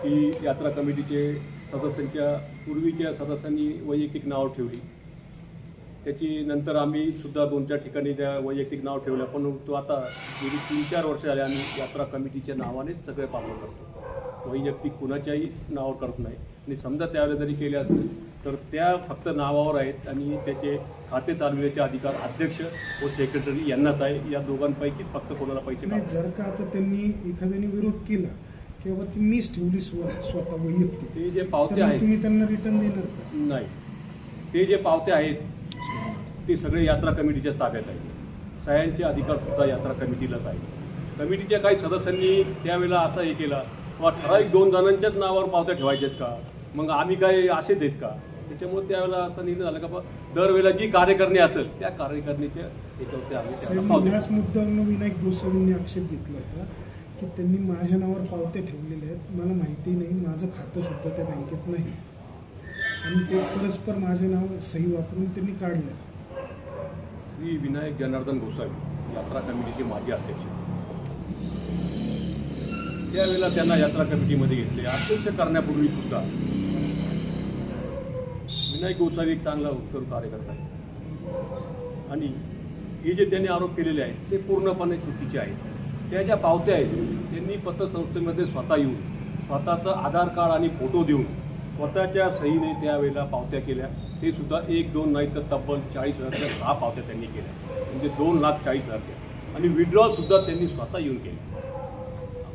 A: ती यात्रा कमिटीचे सदस्यांच्या पूर्वीच्या सदस्यांनी वैयक्तिक नाव ठेवली, त्याची नंतर आम्ही सुद्धा 2-4 ठिकाणी त्या वैयक्तिक नाव ठेवलं, पण तो आता गेली 3-4 वर्ष झाले आम्ही यात्रा कमिटीच्या नावानेच सगळे पालन करतो, वैयक्तिक कुणाच्याही नावावर करत नाही. आणि समजा त्यावेळेला जरी केले असतील तर त्या फक्त नावावर आहेत, आणि त्याचे खाते चालवण्याचे अधिकार अध्यक्ष व सेक्रेटरी यांनाच आहे. या दोघांपैकीच फक्त कोणाला पैसे
D: नाही. जर का आता त्यांनी एखाद्याने विरोध केला किंवा ती मीच ठेवली स्वतः वैयक्तिक,
A: ते जे पावते आहेत
D: तुम्ही त्यांना रिटर्न देणार का?
A: नाही. ते जे पावते आहेत ते सगळे यात्रा कमिटीच्या ताब्यात आहेत. सह्यांचे अधिकारसुद्धा यात्रा कमिटीलाच आहे. कमिटीच्या काही सदस्यांनी त्यावेळेला असा हे केला किंवा ठराविक 2 जणांच्याच नावावर पावत्या ठेवायच्यात का, मग आम्ही काय असेच आहेत का. त्याच्यामुळे त्यावेळेला असा निर्णय झाला का दरवेळेला जी कार्यकारिणी असेल त्या कार्यकारिणीच्या याच्यावरती आम्ही
D: याच मुद्द्यावरून विनायक गोसावींनी आक्षेप घेतला होता की त्यांनी माझ्या नावावर पावत्या ठेवलेल्या आहेत, मला माहिती नाही, माझं खातं सुद्धा त्या बँकेत नाही आणि ते परस्पर माझे नाव सही वापरून त्यांनी काढलं.
A: श्री विनायक जनार्दन गोसावी यात्रा कमिटीचे माजी अध्यक्ष, त्यावेळेला त्यांना यात्रा कमिटीमध्ये घेतले. अध्यक्ष करण्यापूर्वी सुद्धा विनायक गोसावी एक चांगला उत्तर कार्यकर्ता आहे आणि हे जे त्यांनी आरोप केलेले आहेत ते पूर्णपणे चुकीचे आहेत. त्या ज्या पावत्या आहेत त्यांनी पतसंस्थेमध्ये स्वतः येऊन स्वतःचं आधार कार्ड आणि फोटो देऊन स्वतःच्या सहीने त्यावेळेला पावत्या केल्या. ते सुद्धा 1-2 नाही तर तब्बल 40,000 6 पावत्या त्यांनी केल्या, म्हणजे 2,40,000 आणि विड्रॉलसुद्धा त्यांनी स्वतः येऊन केले.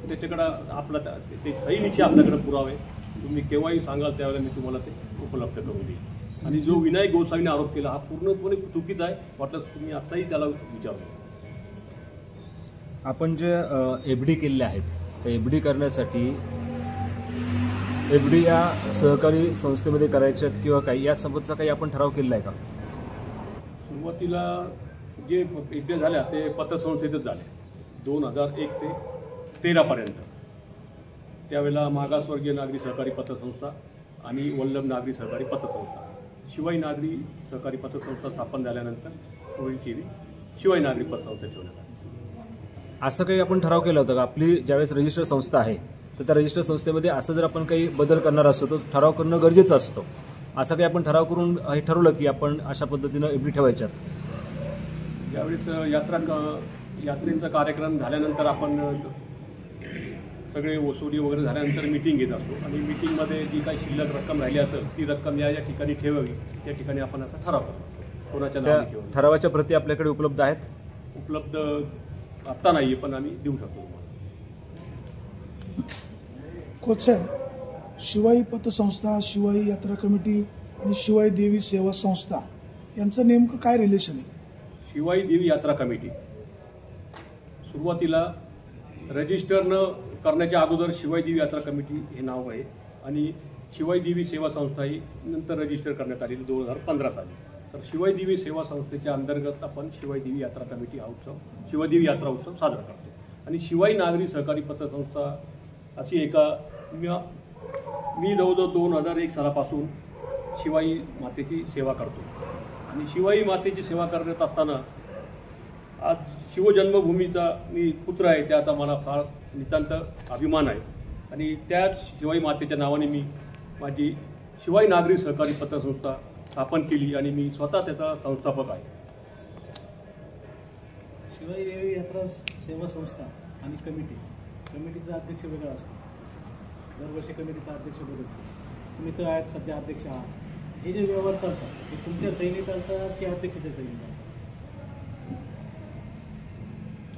A: त्याच्याकडं आपला ते सहीनिशी आपल्याकडे पुरावे तुम्ही केव्हाही सांगाल त्यावेळेला मी तुम्हाला ते उपलब्ध करून देईन. आणि जो विनायक गोसावीने आरोप केला हा पूर्णपणे चुकीचा आहे. वाटलं तुम्ही आताही त्याला विचारू.
B: आपण जे FD केलेले आहेत त्या FD करण्यासाठी FD या सहकारी संस्थेमध्ये करायच्यात किंवा काही या संबंधचा काही आपण ठराव केलेला आहे का?
A: सुरुवातीला जे FD झाल्या ते पतसंस्थेतच झाले 2001 ते 13पर्यंत. त्यावेळेला मागासवर्गीय नागरी सहकारी पतसंस्था आणि वल्लभ नागरी सहकारी पतसंस्था, शिवाई नागरी सहकारी पतसंस्था स्थापन झाल्यानंतर पुढील केली शिवाई नागरी पतसंस्था ठेवण्यात आली.
B: असं काही आपण ठराव केला होता का? आपली ज्यावेळेस रजिस्टर संस्था आहे तर त्या रजिस्टर संस्थेमध्ये असं जर आपण काही बदल करणार असतो तर ठराव करणं गरजेचं असतं. असं काही आपण ठराव करून हे ठरवलं की आपण अशा पद्धतीनं FD ठेवायच्यात?
A: ज्यावेळेस यात्रेचा कार्यक्रम झाल्यानंतर आपण सगळे वसुली वगैरे झाल्यानंतर मीटिंग घेत असतो आणि मीटिंगमध्ये जी काही शिल्लक रक्कम राहिली असेल ती रक्कम या ठिकाणी ठेवावी, त्या ठिकाणी आपण असा ठराव करतो. कोणाच्या नावाने ठेवावी.
B: ठरावाच्या प्रती आपल्याकडे उपलब्ध आहेत?
A: उपलब्ध आत्ता नाही आहे पण आम्ही देऊ शकतो.
E: साहेब, शिवाई पतसंस्था, शिवाई यात्रा कमिटी आणि शिवाई देवी सेवा संस्था यांचं नेमकं काय रिलेशन आहे?
A: शिवाई देवी यात्रा कमिटी सुरुवातीला रजिस्टर न करण्याच्या अगोदर शिवाई देवी यात्रा कमिटी हे नाव आहे आणि शिवाई देवी सेवा संस्था ही नंतर रजिस्टर करण्यात आलेली 2015 साली. तर शिवाई देवी सेवा संस्थेच्या अंतर्गत आपण शिवाई देवी यात्रा कमिटी हा उत्सव शिवाई देवी यात्रा उत्सव साजरा करतो. आणि शिवाई नागरी सहकारी पतसंस्था अशी एका मी जवळजवळ 2001 सालापासून शिवाई मातेची सेवा करतो आणि शिवाई मातेची सेवा करत असताना आज शिवजन्मभूमीचा मी पुत्र आहे, त्याचा मला फार नितांत अभिमान आहे आणि त्याच शिवाई मातेच्या नावाने मी माझी शिवाई नागरी सहकारी पतसंस्था स्थापन केली आणि मी स्वतः त्याचा संस्थापक आहे.
C: शिवाई देवी यात्रा सेवा संस्था आणि कमिटीचा अध्यक्ष वेगळा असतो. दरवर्षी कमिटीचा अध्यक्ष बदलतो. तुम्ही तर आहेत सध्या अध्यक्ष आहात. हे जे व्यवहार चालतात हे तुमच्या सहीने चालतात की अध्यक्षाच्या सहीने चालतात?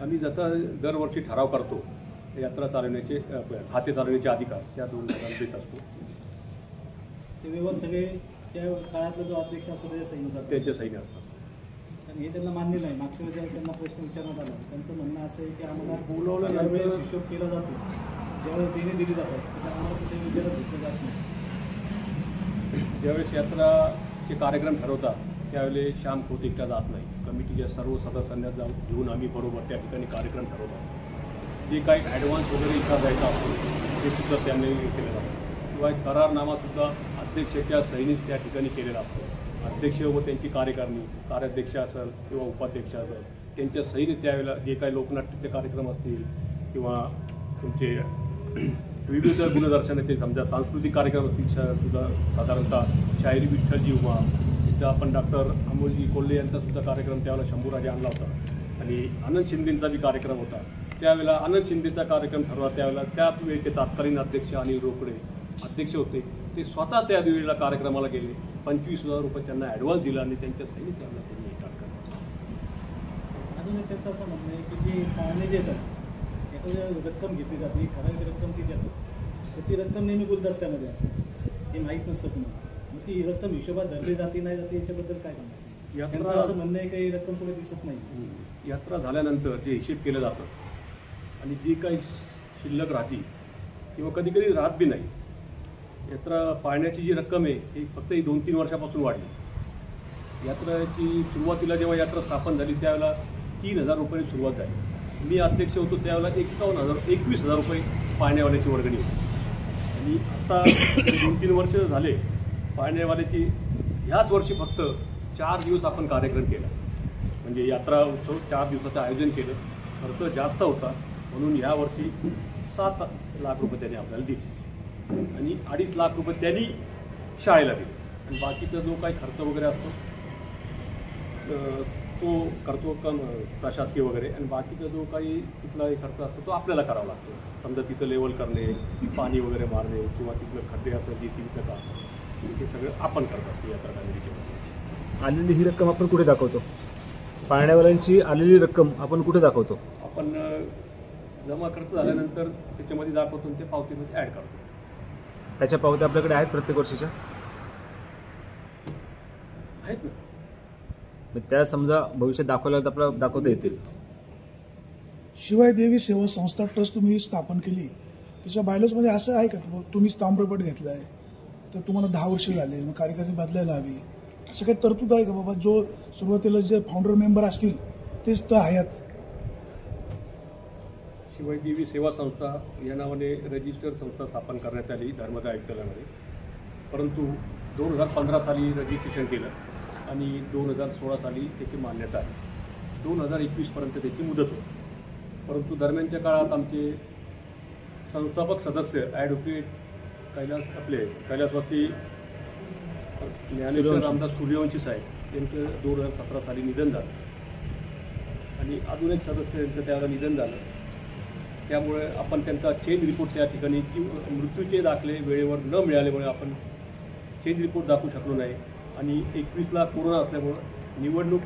A: आम्ही जसा दरवर्षी ठराव करतो यात्रा चालवण्याचे खाते चालवण्याचे अधिकार त्या 2 देत असतो.
C: ते व्यवहार सगळे त्या काळातला जो अध्यक्ष असतो त्याच्या सहीने
A: त्यांच्या सहीने असतात.
C: आणि हे त्यांना मान्य नाही. मागच्या वेळेस त्यांना प्रश्न विचारण्यात आला, त्यांचं म्हणणं असं आहे की आम्हाला बोलवलं ज्यावेळेस हिशोब केला जातो, ज्यावेळेस देणे दिली जातात तर आम्हाला कुठे विचारत घेतलं जात नाही.
A: ज्यावेळेस यात्राचे कार्यक्रम ठरवतात त्यावेळेस श्याम खोत एकटा जात नाही. कमिटीच्या सर्व सदस्यांना घेऊन आम्ही बरोबर त्या ठिकाणी कार्यक्रम ठरवतो. जे काही ॲडव्हान्स वगैरे इच्छा द्यायचा असतो ते सुद्धा त्यांनी केलं जातं. शिवाय करारनामासुद्धा अध्यक्षाच्या सहीनेच त्या ठिकाणी केलेला असतो. अध्यक्ष व त्यांची कार्यकारिणी, कार्याध्यक्ष असेल किंवा उपाध्यक्ष असेल त्यांच्या सहीने त्यावेळेला जे काही लोकनाट्याचे कार्यक्रम असतील किंवा तुमचे विविध गुणदर्शनाचे समजा सांस्कृतिक कार्यक्रम असतील सुद्धा साधारणतः शाहिरी विठ्ठलजी उमा तिथं आपण डॉक्टर अमोलजी कोल्हे यांचासुद्धा कार्यक्रम त्यावेळेला शंभूराजे आणला होता आणि आनंद शिंदेंचा बी कार्यक्रम होता. त्यावेळेला आनंद शिंदेचा कार्यक्रम ठरवला त्यावेळेला त्याच वेळी ते तत्कालीन अध्यक्ष अनिल रोकडे अध्यक्ष होते. ते स्वतः त्या वेळेला कार्यक्रमाला गेले. 25,000 रुपये त्यांना ॲडव्हान्स दिला आणि त्यांच्या सहीने त्यावेळेला त्यांनी हे कार्यक्रम.
C: अजून एक त्यांचं असं म्हणणं आहे की जे पाहुणे जे येतात याचं जे रक्कम घेतली जाते ही ठराविक रक्कम ती देतात तर ती रक्कम नेहमी गुलदस्त्यामध्ये असते, हे माहीत नसतं तुम्हाला. मग
F: ती रक्कम हिशोबात धरली जाते नाही जाते याच्याबद्दल काय म्हणतात?
A: यात्रा
F: असं म्हणणं आहे काही रक्कम पुढे दिसत नाही.
A: यात्रा झाल्यानंतर जे हिशेब केलं जातं आणि जी काही शिल्लक राहते किंवा कधी कधी राहत बी नाही, यात्रा पाळण्याची जी रक्कम आहे ही फक्त 2-3 वर्षापासून वाढली. यात्राची सुरुवातीला जेव्हा यात्रा स्थापन झाली त्यावेळेला 3,000 रुपये सुरुवात झाली. मी अध्यक्ष होतो त्यावेळेला 21,000 रुपये पाळण्यावाल्याची वर्गणी होती. आणि आता 2-3 वर्ष झाले पाळण्यावाल्याची. ह्याच वर्षी फक्त 4 दिवस आपण कार्यक्रम केला, म्हणजे यात्रा उत्सव 4 दिवसाचं आयोजन केलं. खर्च जास्त होता म्हणून यावर्षी 7 लाख रुपये त्यांनी आपल्याला दिले आणि 2.5 लाख रुपये त्यांनी शाळेला दिले. आणि बाकीचा जो काही खर्च वगैरे असतो तो करतो प्रशासकीय वगैरे, आणि बाकीचा जो काही कुठलाही खर्च असतो तो आपल्याला करावा लागतो. समजा तिथं लेवल करणे, पाणी वगैरे मारणे किंवा तिथलं खड्डे असेल JCBचं काम, हे सगळं आपण करत असतो यात्रा कमिटीच्या.
B: आलेली ही रक्कम आपण कुठे दाखवतो? पाळण्यावाल्यांची आलेली रक्कम आपण कुठे दाखवतो?
A: आपण जमा खर्च झाल्यानंतर त्याच्यामध्ये दाखवतो आणि ते पावतीमध्ये ॲड करतो.
B: त्याच्या पावत्या आपल्याकडे आहेत प्रत्येक वर्षीच्या?
A: आहेत ना.
B: मग त्या समजा भविष्यात दाखवल्या आपल्याला दाखवता येतील.
E: शिवाई देवी सेवा संस्था ट्रस्ट तुम्ही स्थापन केली, त्याच्या बायलॉजमध्ये असं आहे का तुम्ही ताम्रपट घेतला आहे तर तुम्हाला 10 वर्ष झाले, मग कार्यकारी बदलायला हवी, असं काही तरतूद आहे का बाबा? जो सुरुवातीला जे फाउंडर मेंबर असतील तेच तर आहेत.
A: शिवाई देवी सेवा संस्था या नावाने रजिस्टर्ड संस्था स्थापन करण्यात आली धर्मदाय आयुक्तालयामध्ये, परंतु 2015 साली रजिस्ट्रेशन केलं आणि 2016 साली त्याची मान्यता आहे. 2021पर्यंत त्याची मुदत होती. परंतु दरम्यानच्या काळात आमचे संस्थापक सदस्य ॲडव्होकेट कैलासवासी ज्ञानेश्वर रामदास सूर्यवंशी साहेब यांचं 2017 साली निधन झालं आणि अजून एक सदस्य यांचं त्यावेळेला निधन झालं. त्यामुळे आपण त्यांचा चेंज रिपोर्ट त्या ठिकाणी मृत्यूचे दाखले वेळेवर न मिळाल्यामुळे आपण चेंज रिपोर्ट दाखवू शकलो नाही आणि 21ला कोरोना असल्यामुळं निवडणूक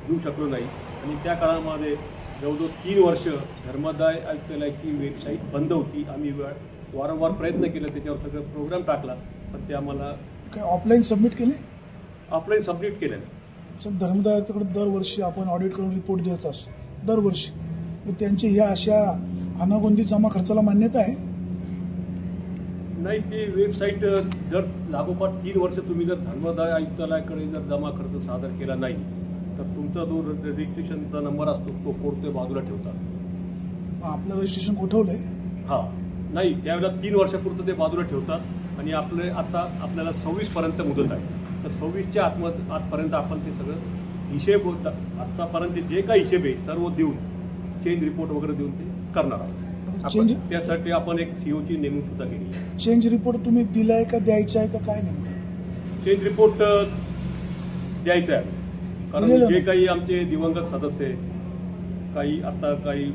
A: घेऊ शकलो नाही. आणि त्या काळामध्ये जवळजवळ 3 वर्ष धर्मदाय आयुक्तालयाची वेबसाईट बंद होती. आम्ही वारंवार प्रयत्न केले, त्याच्यावर सगळं प्रोग्राम टाकला, पण ते आम्हाला
E: काय ऑफलाईन सबमिट केले?
A: ऑफलाईन सबमिट केलं.
E: सर, धर्मदाय आयुक्ताकडे दरवर्षी आपण ऑडिट करून रिपोर्ट देत असतो दरवर्षी, मग त्यांची ह्या अशा अनागोंदी जमा खर्चाला मान्यता आहे?
A: नाही, ते वेबसाईट जर लागोपाठ 3 वर्ष तुम्ही जर धर्मदाय आयुक्तालयाकडे जर जमा खर्च सादर केला नाही तर तुमचा जो रजिस्ट्रेशनचा नंबर असतो तो फोड ते बाजूला ठेवतात.
E: आपलं रजिस्ट्रेशन गोठवलंय?
A: हां, नाही, त्यावेळेला 3 वर्षापुरतं ते बाजूला ठेवतात आणि आता आपल्याला 26पर्यंत मुदत आहे. तर 26च्या आतपर्यंत आपण ते सगळं हिशेब आत्तापर्यंत जे काही हिशेब आहे सर्व देऊन चेंज रिपोर्ट वगैरे देऊन ते करणार आहोत. त्यासाठी आपण एक COची नेमणूक सुद्धा केली.
E: चेंज रिपोर्ट तुम्ही दिलाय का द्यायचा आहे का काय नेमकं?
A: चेंज रिपोर्ट द्यायचा आहे, कारण जे काही आमचे दिवंगत सदस्य काही आता काही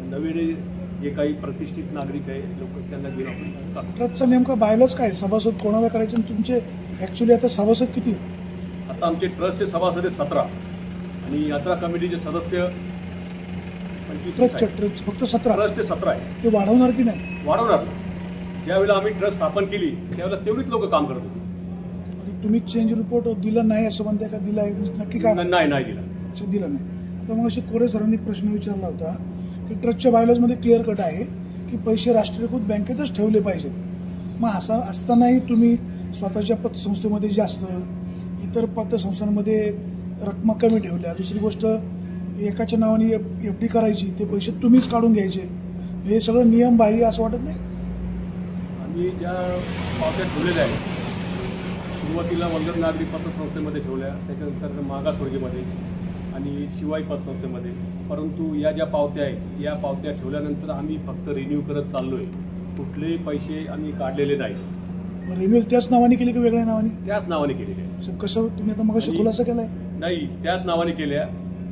A: नवीन जे काही प्रतिष्ठित नागरिक आहे लोक त्यांना घेऊन आपण
E: ट्रस्टचा नेमका बायलॉज काय? सभासद कोणाला करायचे? तुमचे ऍक्च्युली आता सभासद किती?
A: आता आमचे ट्रस्टचे सभासद 17 आणि यात्रा कमिटीचे सदस्य
E: ट्रस्ट फक्त 17.
A: ट्रस्टचे 17 आहे.
E: ते वाढवणार की नाही?
A: वाढवणार. ज्यावेळेला आम्ही ट्रस्ट स्थापन केली त्यावेळेला तेवढीच लोक काम करत होते.
E: तुम्ही चेंज रिपोर्ट दिला नाही असं म्हणताय का? दिलाय नक्की काय?
A: नाही दिला.
E: अच्छा, दिला नाही. आता मग अशी कोरे सरांनी प्रश्न विचारला होता की ट्रस्टच्या बायलॉजमध्ये क्लिअर कट आहे की पैसे राष्ट्रीयकृत बँकेतच ठेवले पाहिजेत. मग असं असतानाही तुम्ही स्वतःच्या पतसंस्थेमध्ये जास्त, इतर पतसंस्थांमध्ये रक्कम कमी ठेवल्या. दुसरी गोष्ट, एकाच्या नावाने FD करायची, ते पैसे तुम्हीच काढून घ्यायचे. हे सगळं नियम बाह्य असं वाटत नाही?
A: आम्ही ज्या पावत्या ठेवलेल्या आहेत सुरुवातीला वंदर नागरी पतसंस्थेमध्ये ठेवल्या, त्याच्यानंतर मागासवर्गीमध्ये आणि शिवाई पतसंस्थेमध्ये. परंतु या ज्या पावत्या आहेत या पावत्या ठेवल्यानंतर आम्ही फक्त रिन्यू करत चाललो आहे. कुठलेही पैसे आम्ही काढलेले नाही.
E: रिन्यूअल त्याच नावाने केली की वेगळ्या नावाने?
A: त्याच नावाने केलेले आहे.
E: कसं तुम्ही आता मग खुलासा केलाय?
A: नाही, त्याच नावाने केल्या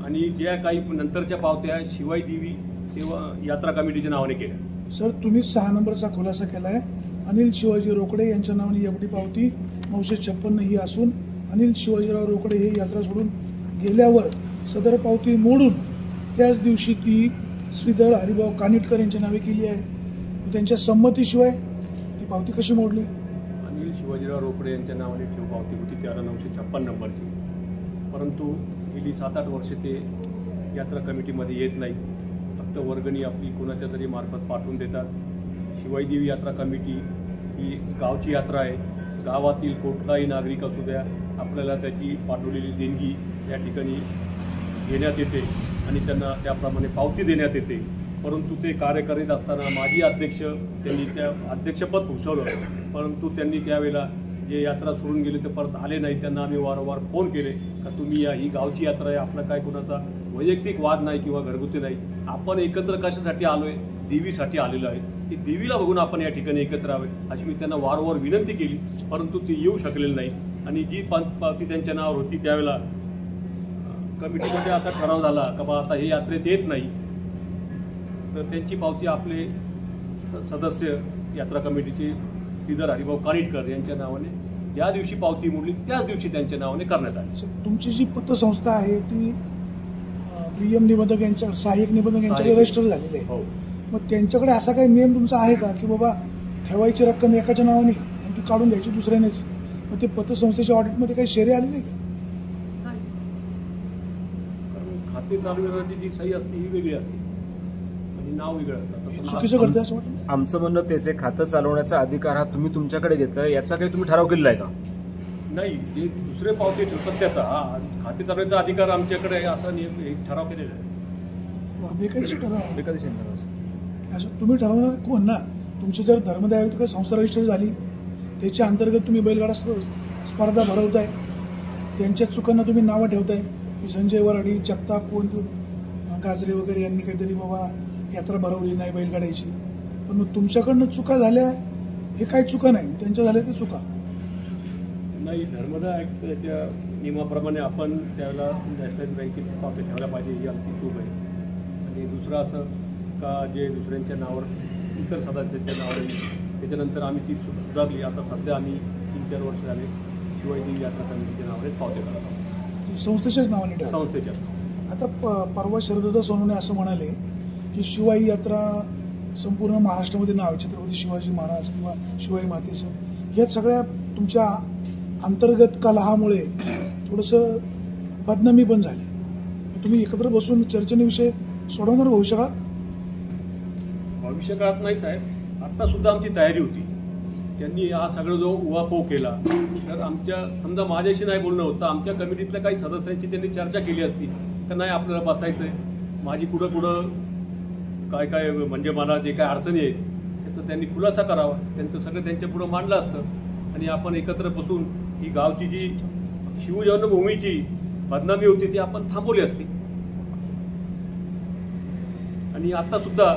A: आणि ज्या काही नंतरच्या पावत्या शिवाई देवी सेवा यात्रा कमिटीच्या नावाने केल्या.
E: सर, तुम्ही 6 नंबरचा खुलासा केलाय. अनिल शिवाजी रोकडे यांच्या नावाने FD पावती 956 ही असून अनिल शिवाजीराव रोकडे हे यात्रा सोडून गेल्यावर सदर पावती मोडून त्याच दिवशी ती श्रीधर हरिभाऊ कानिटकर यांच्या नावे केली आहे. त्यांच्या संमतीशिवाय ती पावती कशी मोडली?
A: अनिल शिवाजीराव रोकडे यांच्या नावाने ठेव पावती होती 13,956 नंबरची, परंतु गेली 7-8 वर्षे ते यात्रा कमिटीमध्ये येत नाही. फक्त वर्गणी आपली कोणाच्या तरी मार्फत पाठवून देतात. शिवाई देवी यात्रा कमिटी ही गावची यात्रा आहे. गावातील कुठलाही नागरिक असू द्या, आपल्याला त्याची पाठवलेली देणगी या ठिकाणी घेण्यात येते आणि त्यांना त्याप्रमाणे पावती देण्यात येते. परंतु ते कार्य करीत असताना माजी अध्यक्ष त्यांनी त्या अध्यक्षपद भूषवलं, परंतु त्यांनी त्यावेळेला जे यात्रा सोडून गेले ते परत आले नाही. त्यांना आम्ही वारंवार फोन केले का तुम्ही ही गावची यात्रा आहे, आपला काय कोणाचा वैयक्तिक वाद नाही किंवा घरगुती नाही, आपण एकत्र कशासाठी आलो आहे, देवीसाठी आलेलो आहे, ती देवीला बघून आपण या ठिकाणी एकत्र यावे अशी मी त्यांना वारंवार विनंती केली, परंतु ती येऊ शकलेली नाही. आणि जी पावती त्यांच्या नावावर होती त्यावेळेला कमिटीमध्ये असा ठराव झाला का बा आता हे यात्रेत येत नाही, तर त्यांची पावती आपले सदस्य यात्रा कमिटीचे श्रीधर हरिभाऊ कानिटकर यांच्या नावाने ज्या दिवशी पावती मोडली त्याच दिवशी त्यांच्या नावाने करण्यात आली.
E: तुमची जी पतसंस्था आहे ती PM निबंधक यांच्या सहाय्यक निबंधक यांच्याकडे रजिस्टर झालेली आहे.
A: हो.
E: मग त्यांच्याकडे असा काही नियम तुमचा आहे का की बाबा ठेवायची रक्कम एकाच्या नावाने आणि ती काढून घ्यायची दुसऱ्यानेच? मग ते पतसंस्थेच्या ऑडिटमध्ये काही शेरे आले नाही का?
A: कारण खाते चालू करण्याची जी सही असते ही वेगळी असते आणि नाव वेगळं असतं.
E: चुकीचं करते असं वाटतं.
B: आमचं म्हणणं तेच आहे, खातं चालवण्याचा अधिकार हा तुम्ही तुमच्याकडे घेतला, याचा काही तुम्ही ठराव केलेला आहे का? नाही,
A: जे दुसरे पावती ठेवतात त्याचा खाते चालवण्याचा अधिकार आमच्याकडे आहे असा नियम एक ठराव केलेला आहे.
E: बेकायदेशीर ठराव
B: बेकायदेशीर ठराव
E: असं तुम्ही ठरवणार कोण ना? तुमची जर धर्मदाय आयुक्त काही संस्था रजिस्टर झाली त्याच्या अंतर्गत तुम्ही बैलगाडा स्पर्धा भरवताय, त्यांच्या चुकांना तुम्ही नावं ठेवताय की संजय वराडी, जगताप, कोण गाजरे वगैरे यांनी काहीतरी बाबा यात्रा भरवली नाही बैलगाड्याची. पण मग तुमच्याकडनं चुका झाल्या हे काही चुका नाही, त्यांच्या झाल्या ते चुका
A: नाही. धर्मदाय आयुक्ताच्या नियमाप्रमाणे आपण त्याला नॅशनल बँकेत पावती ठेवल्या पाहिजे ही आमची चूक आहे. आणि दुसरं असं का जे दुसऱ्यांच्या नावावर इतर सदस्यांच्या नावावर त्याच्यानंतर आम्ही ती सुधारली. आता सध्या आम्ही 3-4 वर्ष झाले शिवाई देवी यात्रा कमिटीच्या नावाने पावते करत आहोत.
E: संस्थेच्याच नावाने ठेवा.
A: संस्थेच्या.
E: आता परवा शरदत्त सोनवणे असं म्हणाले की शिवाई यात्रा संपूर्ण महाराष्ट्रामध्ये नाव आहे, छत्रपती शिवाजी महाराज किंवा शिवाई मातेचं. या सगळ्या तुमच्या अंतर्गत कलहामुळे थोडंसं बदनामी पण झाली. तुम्ही एकत्र बसून चर्चेने विषय सोडवणार भविष्यकाळात?
A: भविष्यकाळात नाही साहेब, आत्ता सुद्धा आमची तयारी होती. त्यांनी हा सगळं जो उहापोह केला तर आमच्या समजा माझ्याशी नाही बोलणं होतं, आमच्या कमिटीतल्या काही सदस्यांची त्यांनी चर्चा केली असती तर नाही आपल्याला बसायचं आहे, माझी कुठं काय काय म्हणजे मला जे काय अडचणी आहेत त्याचा त्यांनी खुलासा करावा, त्यांचं सगळं त्यांच्या पुढं मांडलं असतं आणि आपण एकत्र बसून ही गावची जी शिवजन्मभूमीची बदनामी होती ती आपण थांबवली असती. आणि आता सुद्धा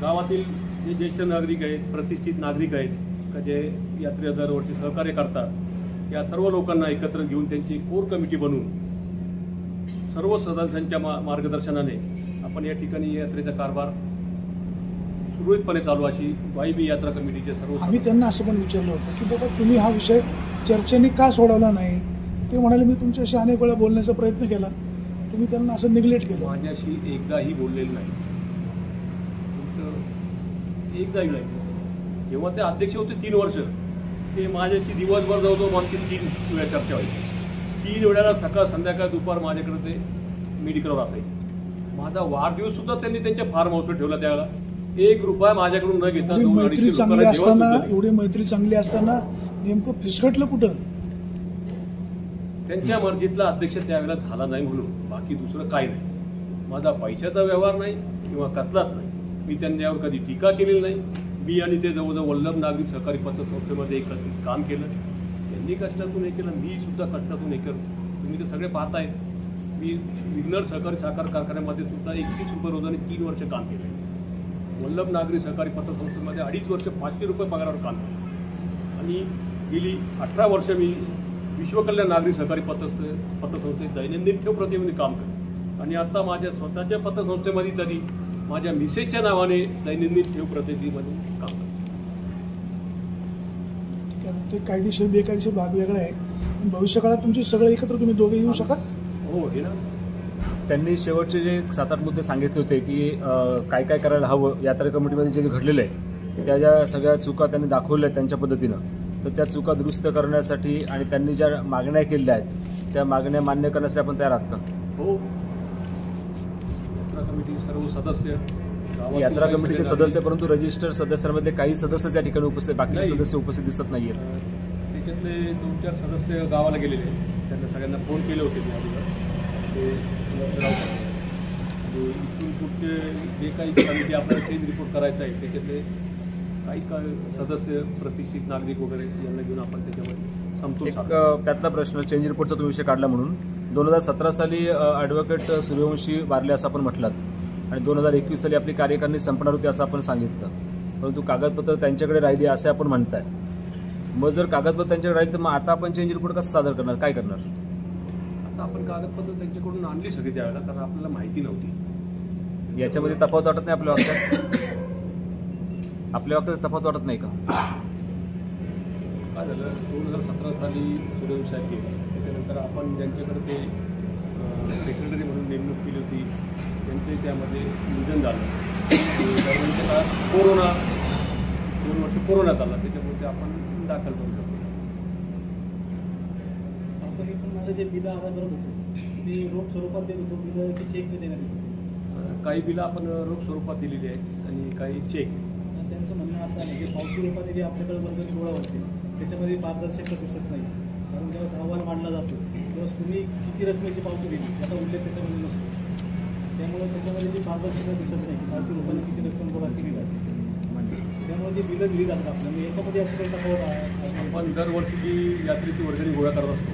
A: गावातील जे ज्येष्ठ नागरिक आहेत, प्रतिष्ठित नागरिक आहेत का जे यात्रेला दरवर्षी सहकार्य करतात, या सर्व लोकांना एकत्र घेऊन त्यांची कोर कमिटी बनवून सर्व सदस्यांच्या मार्गदर्शनाने आपण या ठिकाणी यात्रेचा कारभार सुरळीतपणे चालू अशी ग्वाही मी यात्रा कमिटीचे सर्व.
E: आम्ही त्यांना असं पण विचारलं होतं की बाबा तुम्ही हा विषय चर्चेने का सोडवला नाही? ते म्हणाले मी तुमच्याशी अनेक वेळा बोलण्याचा प्रयत्न केला, तुम्ही त्यांना असं निग्लेक्ट केलं.
A: माझ्याशी एकदाही बोललेलं नाही, एकदाही नाही. जेव्हा ते अध्यक्ष होते 3 वर्ष, ते माझ्याशी दिवसभर जवळजवळ आमची 3 वेळा चर्चा व्हायची. 3 वेळेला सकाळ संध्याकाळ दुपार माझ्याकडे ते मेडिकलवर असायचे. माझा वाढदिवस सुद्धा त्यांनी त्यांच्या फार्म हाऊसवर ठेवला. त्यावेळेला 1 रुपया माझ्याकडून न घेता
E: मैत्री चांगली असताना, एवढी मैत्री चांगली असताना नेमकं फिसकटलं कुठं?
A: त्यांच्या मर्जीतला अध्यक्ष त्यावेळेला झाला नाही म्हणून, बाकी दुसरं काही नाही. माझा पैशाचा व्यवहार नाही किंवा कसलाच नाही. मी त्यांच्यावर कधी टीका केलेली नाही. मी आणि ते जवळजवळ वल्लभ नागरिक सहकारी पतसंस्थेमध्ये एकत्रित काम केलं. त्यांनी कष्टातून हे केलं, मी सुद्धा कष्टातून हे केलं. तुम्ही ते सगळे पाहताय. मी विघ्नर सहकारी साखर कारखान्यामध्ये सुद्धा 31 रुपये रोजाने 3 वर्ष काम केलं. वल्लभ नागरी सहकारी पतसंस्थेमध्ये 2.5 वर्ष 500 रुपये पगारावर काम केलं. आणि गेली 18 वर्ष मी विश्वकल्याण नागरी सहकारी पतसंस्थेत दैनंदिन ठेव प्रतिनिधी काम केलं. आणि आता माझ्या स्वतःच्या पतसंस्थेमध्ये तरी माझ्या मिसेसच्या नावाने दैनंदिन ठेव प्रतिनिधीमध्ये काम करतो.
E: ते कायदेशीर बेकायदेशीर भाग वेगळा आहे, पण भविष्यकाळात तुमचे सगळे एकत्र तुम्ही दोघे येऊ शकाल?
A: हो, हे ना.
B: त्यांनी शेवटचे जे 7-8 मुद्दे सांगितले होते की काय करायला हवं यात्रा कमिटीमध्ये जे घडलेलं आहे त्या ज्या सगळ्या चुका त्यांनी दाखवल्या त्यांच्या पद्धतीनं, तर त्या चुका दुरुस्त करण्यासाठी आणि त्यांनी ज्या मागण्या केल्या आहेत त्या मागण्या मान्य करण्यासाठी आपण तयार आहात का?
A: हो, यात्रा कमिटी सर्व सदस्य, गावातील
B: यात्रा
A: काही
B: कमिटीचे
A: सगळे
B: सदस्य, परंतु रजिस्टर्ड सदस्यांमध्ये काही सदस्य या ठिकाणी उपस्थित, बाकी
A: नाही.
B: सदस्य उपस्थित दिसत नाहीयेत.
A: त्याच्यातले 2-4 सदस्य गावाला गेलेले आहेत. त्यांना सगळ्यांना फोन केले होते मी अगोदर, ते राहतात. आणि इथून पुढचे जे काही कमिटी आपल्याला चेंज रिपोर्ट करायचं आहे त्याच्यातले काही सदस्य, प्रतिष्ठित नागरिक वगैरे यांना घेऊन आपण त्याच्यामध्ये समतोल
B: एक
A: साधू.
B: त्यातला प्रश्न, चेंज रिपोर्टचा तुम्ही विषय काढला म्हणून 2017 साली ॲडव्होकेट सूर्यवंशी वारले असं आपण म्हटलात आणि 2021 साली आपली कार्यकारिणी संपणार होती असं आपण सांगितलं, परंतु कागदपत्र त्यांच्याकडे राहिली असे आपण म्हणताय. मग जर कागदपत्र त्यांच्याकडे राहील तर मग आता आपण चेंज रिपोर्ट कसं सादर करणार, काय करणार?
A: आता आपण कागदपत्र त्यांच्याकडून आणली सगळी त्यावेळेला, कारण आपल्याला माहिती नव्हती.
B: याच्यामध्ये तफावत वाटत नाही आपल्या वाक्यात? आपल्या वाक्यात तफावत वाटत नाही का?
A: काय झालं, 2017 साली सूर्यवंशी साहेब गेले, त्याच्यानंतर आपण ज्यांच्याकडे ते सेक्रेटरी म्हणून नेमणूक केली होती त्यांचे त्यामध्ये निधन झालं. दरम्यानच्या काळात कोरोना, 2 वर्ष कोरोना चालला, त्याच्यामुळे ते आपण दाखल करू शकतो.
F: आपण इथून माझं जे बिलं आवाज होतो ते रोख स्वरूपात देत होतो, बिलं की चेक देण्यात येतो?
A: काही बिलं आपण रोख स्वरूपात दिलेली आहेत आणि काही चेक.
F: त्यांचं म्हणणं असं आहे की पावती रूपाने जे आपल्याकडे वर्गणी गोळा होते त्याच्यामध्ये पारदर्शकता दिसत नाही, कारण जेव्हा अहवाल मांडला जातो तेव्हा तुम्ही किती रकमेची पावती दिली याचा उल्लेख त्याच्यामध्ये नसतो, त्यामुळे त्याच्यामध्ये जी पारदर्शकता दिसत नाही, पावती रूपाने किती रक्कम गोळा केली जाते, त्यामुळे जी बिलं दिली जातात आपल्याला याच्यामध्ये असं काही तफावत आहे.
A: आपण दरवर्षी जी यात्रेची वर्गणी गोळा करत असतो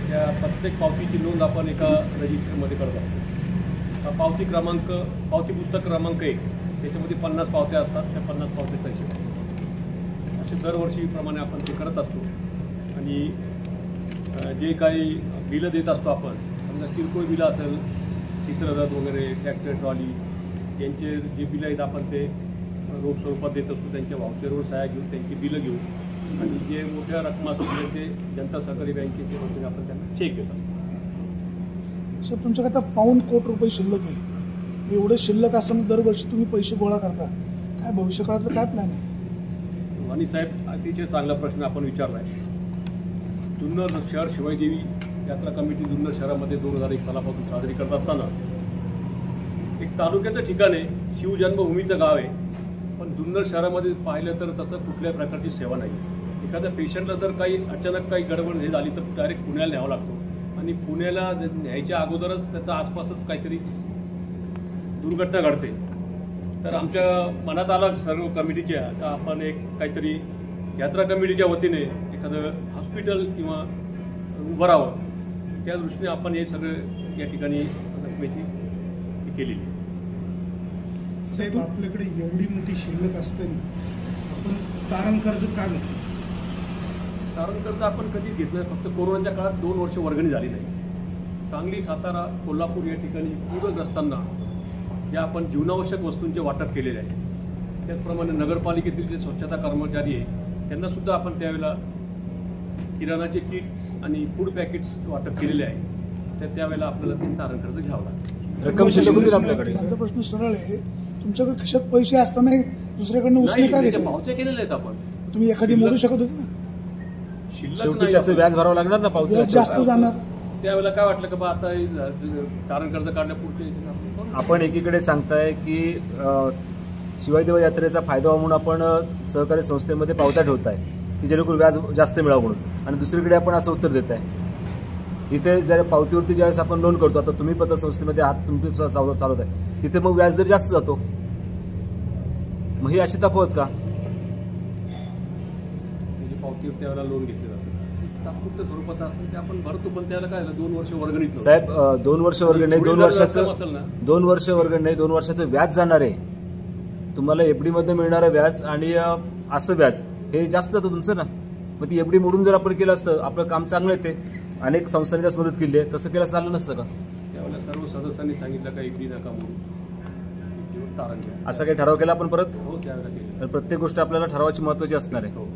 A: त्या प्रत्येक पावतीची नोंद आपण एका रजिस्टरमध्ये करत असतो. पावती क्रमांक, पावती पुस्तक क्रमांक 1 त्याच्यामध्ये 50 पावत्या असतात, त्या 50 पावत्याचा हिशोब असे दरवर्षीप्रमाणे आपण ते करत असतो. आणि जे काही बिलं देत असतो आपण, समजा किरकोळ बिलं असेल, चित्ररथ वगैरे, ट्रॅक्टर ट्रॉली यांचे जे बिलं आहेत आपण ते रोख स्वरूपात देत असतो, त्यांच्या व्हाउचरवर सह्या घेऊन त्यांची बिलं घेऊन, आणि जे मोठ्या रकमा असतील ते जनता सहकारी बँकेचे वतीने आपण त्यांना चेक देतात.
E: सर, तुमच्याकडे आता ₹1 कोटी शिल्लक आहे, एवढे शिल्लक असताना दरवर्षी तुम्ही पैसे गोळा करता, काय भविष्यकाळातलं काय प्लॅन आहे?
A: वाणी साहेब, अतिशय चांगला प्रश्न आपण विचारला आहे. जुन्नर शहर शिवाईदेवी यात्रा कमिटी जुन्नर शहरामध्ये 2001 सालापासून साजरी करत असताना एक तालुक्याचं ठिकाण आहे, शिवजन्मभूमीचं गाव आहे, पण जुन्नर शहरामध्ये पाहिलं तर तसं कुठल्याही प्रकारची सेवा नाही. एखाद्या पेशंटला जर काही अचानक काही गडबड हे झाली तर डायरेक्ट पुण्याला न्यावं लागतो, आणि पुण्याला न्यायच्या अगोदरच त्याचा आसपासच काहीतरी दुर्घटना घडते. तर आमच्या मनात आलं सर्व कमिटीच्या, तर आपण एक काहीतरी यात्रा कमिटीच्या वतीने एखादं हॉस्पिटल किंवा उभं राहावं, त्या दृष्टीने आपण हे सगळं या ठिकाणी रकमेची केलेली.
D: साहेब, आपल्याकडे एवढी मोठी शिल्लक असताना आपण तारण कर्ज का घेतो?
A: तारण कर्ज आपण कधीच घेतलं नाही, फक्त कोरोनाच्या काळात 2 वर्ष वर्गणी झाली नाही. सांगली, सातारा, कोल्हापूर या ठिकाणी पूरग्रस्तांना ज्या आपण जीवनावश्यक वस्तूंचे वाटप केलेले आहे, त्याचप्रमाणे नगरपालिकेतील जे स्वच्छता कर्मचारी आहे त्यांना सुद्धा आपण त्यावेळेला किराणाचे किट्स आणि फूड पॅकेट्स वाटप केलेले आहे, तर त्यावेळेला आपल्याला ते तारण कर्ज घ्यावं लागतं.
B: रक्कम शिल्लक होती आपल्याकडे?
E: त्यांचा प्रश्न सरळ आहे, तुमच्याकडे खिशात पैसे असताना दुसऱ्याकडनं उसने का घेतले?
A: पावत्या केलेल्या आहेत आपण.
E: तुम्ही एखादी मोडू शकत होती ना?
A: शिल्लक
B: शेवटी
A: नाही
B: त्याचं
A: आपण.
B: व्याज भरावं लागणार ना, पावती
E: व्याज जास्त जाणार.
A: त्यावेळेला काय वाटलं की बा आता तारण कर्ज काढण्यापुरते
B: आपण एकीकडे सांगताय की शिवाजीदेव यात्रेचा फायदा व्हावा म्हणून आपण सहकारी संस्थेमध्ये पावत्या ठेवताय की जेणेकरून व्याज जास्त मिळावं म्हणून, आणि दुसरीकडे आपण असं उत्तर देत आहे इथे जर पावतीवरती ज्यावेळेस आपण नोंद करतो, आता तुम्ही पतसंस्थेमध्ये हात तुमचं चालवत आहे, तिथे मग व्याज दर जास्त जातो. मग ही अशी तफावत का?
A: पावतीवर त्यावेळेला लोन घेतलं जातं, तात्पुरत्या स्वरूपात असतं ते आपण भरतो, पण त्याला काय 2 वर्ष वर्गणीत नव्हतं.
B: साहेब, 2 वर्ष वर्गणी नाही, 2 वर्षाचं
A: असेल ना,
B: 2 वर्ष वर्गणी नाही, 2 वर्षाचं व्याज जाणार आहे तुम्हाला. एफडी मध्ये मिळणारं व्याज आणि असं व्याज हे जास्त जातं तुमचं ना. मग ती एफडी मोडून जर आपण केलं असतं, आपलं काम चांगलं येते, अनेक संस्थांनी त्यास मदत केली आहे, तसं केलं चाललं नसतं का?
A: त्यावेळेला सर्व सदस्यांनी सांगितलं का एफडी नका म्हणून तारण घ्या,
B: असा काही ठराव केला आपण परत?
A: हो त्यावेळेला केलं.
B: तर प्रत्येक गोष्ट आपल्याला ठरावाची महत्वाची असणार आहे.
A: हो,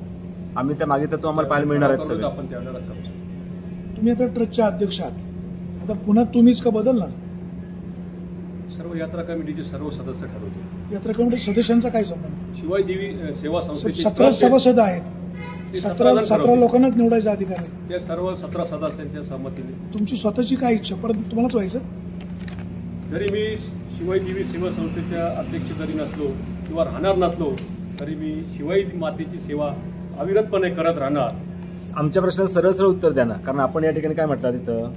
B: आम्ही त्या मागितलं तो आम्हाला पाहायला मिळणार आहेत सगळं.
A: आपण त्यावेळेला करतो.
E: तुम्ही आता ट्रस्टचे अध्यक्ष आहात, आता पुन्हा तुम्हीच का बदलणार?
A: सर्व यात्रा कमिटीचे सर्व सदस्य ठरवते.
E: यात्रा कमिटी सदस्यांचा काय संबंध?
A: शिवाजीदेवी सेवा संस्थेचे
E: 17 सभासद आहेत,
A: ते
E: 17
A: जण
E: 17
A: ठरवतील.
E: लोकांनाच निवडायचा अधिकार आहे.
A: ते सर्व 17 सदस्यांच्या सहमतीने.
E: तुमची स्वतःची काय इच्छा परत तुम्हालाच व्हायचं?
A: जरी मी शिवाई देवी सेवा संस्थेच्या अध्यक्ष जरी नसलो किंवा राहणार नसलो तरी मी शिवाई मातेची सेवा अविरतपणे करत राहणार.
B: आमच्या प्रश्नाचं सरळ सरळ उत्तर द्या ना, कारण आपण या ठिकाणी काय म्हटलं तिथं,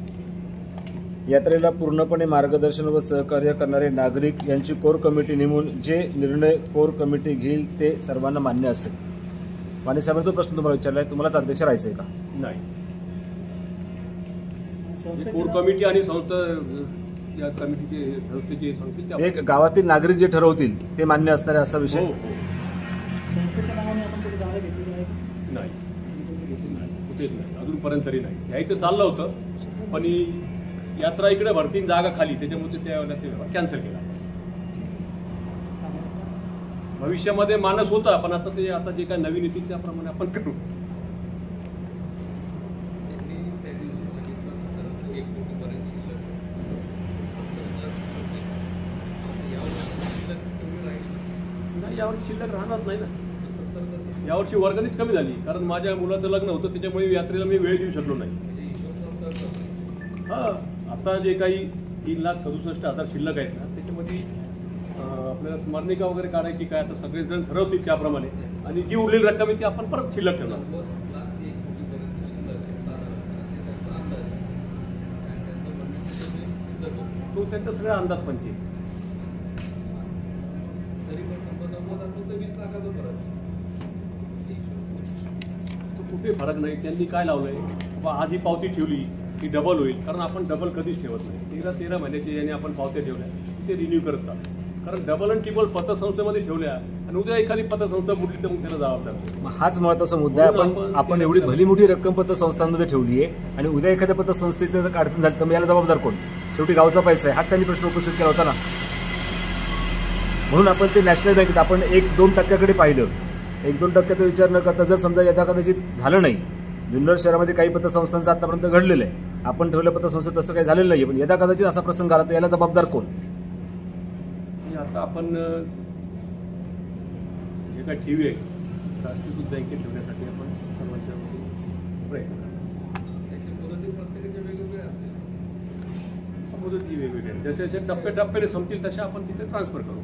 B: यात्रेला पूर्णपणे मार्गदर्शन व सहकार्य करणारे नागरिक यांची कोर कमिटी नेमून जे निर्णय कोर कमिटी घेईल ते सर्वांना मान्य असेल. माने साहेबांचा तो प्रश्न तुम्हाला विचारलाय, तुम्हालाच अध्यक्ष राहायचं आहे का?
A: नाही.
F: संस्थेचे
A: कोर
F: नाव-
A: कमिटी आणि संस्था या कमिटीचे संस्थेचे
B: एक गावातील नागरिक जे ठरवतील ते मान्य असणारे असा विषय.
A: हो.
F: संस्थेच्या नावाने आपण कुठे जागा घेतलेली आहे?
A: नाही, कुठेच नाही, अजूनपर्यंत तरी नाही. यायचं चाललं होतं पण ही यात्रा इकडे भरती जागा खाली, त्याच्यामुळे त्यावेळेला ते कॅन्सल केला. भविष्यामध्ये मानस होता पण आता जे काय नवीन येतील त्याप्रमाणे आपण करू. नाही, यावर्षी शिल्लक राहणार नाही ना. यावर्षी वर्गणीच कमी झाली कारण माझ्या मुलाचं लग्न होतं त्याच्यामुळे यात्रेला मी वेळ देऊ शकलो नाही. हा, आता जे काही 3,67,000 शिल्लक आहेत ना त्याच्यामध्ये आपल्याला स्मरणिका वगैरे काढायची काय आता सगळेजण ठरवतील त्याप्रमाणे आणि जी उरलेली रक्कम आहे ती आपण परत शिल्लक ठेवणार. तो त्यांचा सगळा अंदाज पंचे. तो कुठे फरक नाही. त्यांनी काय लावलंय बाबा आधी पावती ठेवली की डबल होईल कारण आपण डबल कधीच ठेवत नाही. 13 महिन्याचे याने आपण पावत्या ठेवल्या ते रिन्यू करतात कारण डबल आणि ट्रिपल पतसंस्थेमध्ये ठेवल्या आणि उद्या एखादी पतसंस्था बुडली तर मग त्याला जबाबदार.
B: हाच महत्वाचा मुद्दा आहे. आपण एवढी भली मोठी रक्कम पतसंस्थांमध्ये ठेवली आहे आणि उद्या एखाद्या पतसंस्थेचं अडचण झाली तर याला जबाबदार कोण? शेवटी गावचा पैसा आहे. हाच त्यांनी प्रश्न उपस्थित केला होता ना. म्हणून आपण ते नॅशनल बँकेत आपण 1-2% पाहिलं. 1-2% विचार न करता जर समजा यदा कदाचित झालं नाही, जुन्नर शहरामध्ये काही पतसंस्थांचं आतापर्यंत घडलेलं आहे, आपण ठेवल्या पतसंस्थेत तसं काही झालेलं नाही, पण यदा कदाचित असा प्रसंग आला तर याला जबाबदार कोण?
A: आता आपण जे काय ठेवी आहे राष्ट्रीयकृत बँकेत ठेवण्यासाठी आपण सर्वांच्या प्रयत्न मुदती वेगवेगळ्या जसे जसे टप्प्याटप्प्याने संपतील तशा आपण तिथे ट्रान्सफर करू.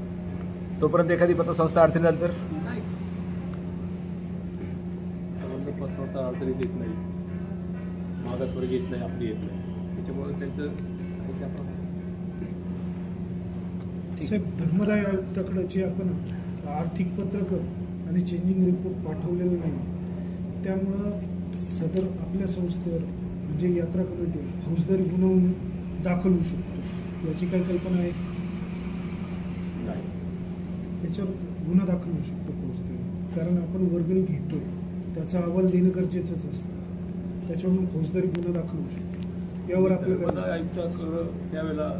B: तोपर्यंत एखादी पतसंस्था अडचणी झाली तर
A: नाही, पतसंस्था अडचणीत येत नाही, मागासवर्ग येत नाही, आपली येत नाही, त्याच्यामुळे त्यांचं
D: साहेब धर्मदाय आयुक्ताकडे जे आपण आर्थिक पत्रकं आणि चेंजिंग रिपोर्ट पाठवलेलं नाही त्यामुळं सदर आपल्या संस्थेवर म्हणजे यात्रा कमिटी फौजदारी गुन्हा दाखल होऊ शकतो याची काही कल्पना आहे?
A: नाही,
D: याच्यावर गुन्हा दाखल होऊ शकतो फौजदारी कारण आपण वर्गणी घेतोय त्याचा अहवाल देणं गरजेचंच असतं त्याच्यामुळे फौजदारी गुन्हा दाखल होऊ शकतो. यावर आपल्याला
A: आयुक्ताकडं त्यावेळेला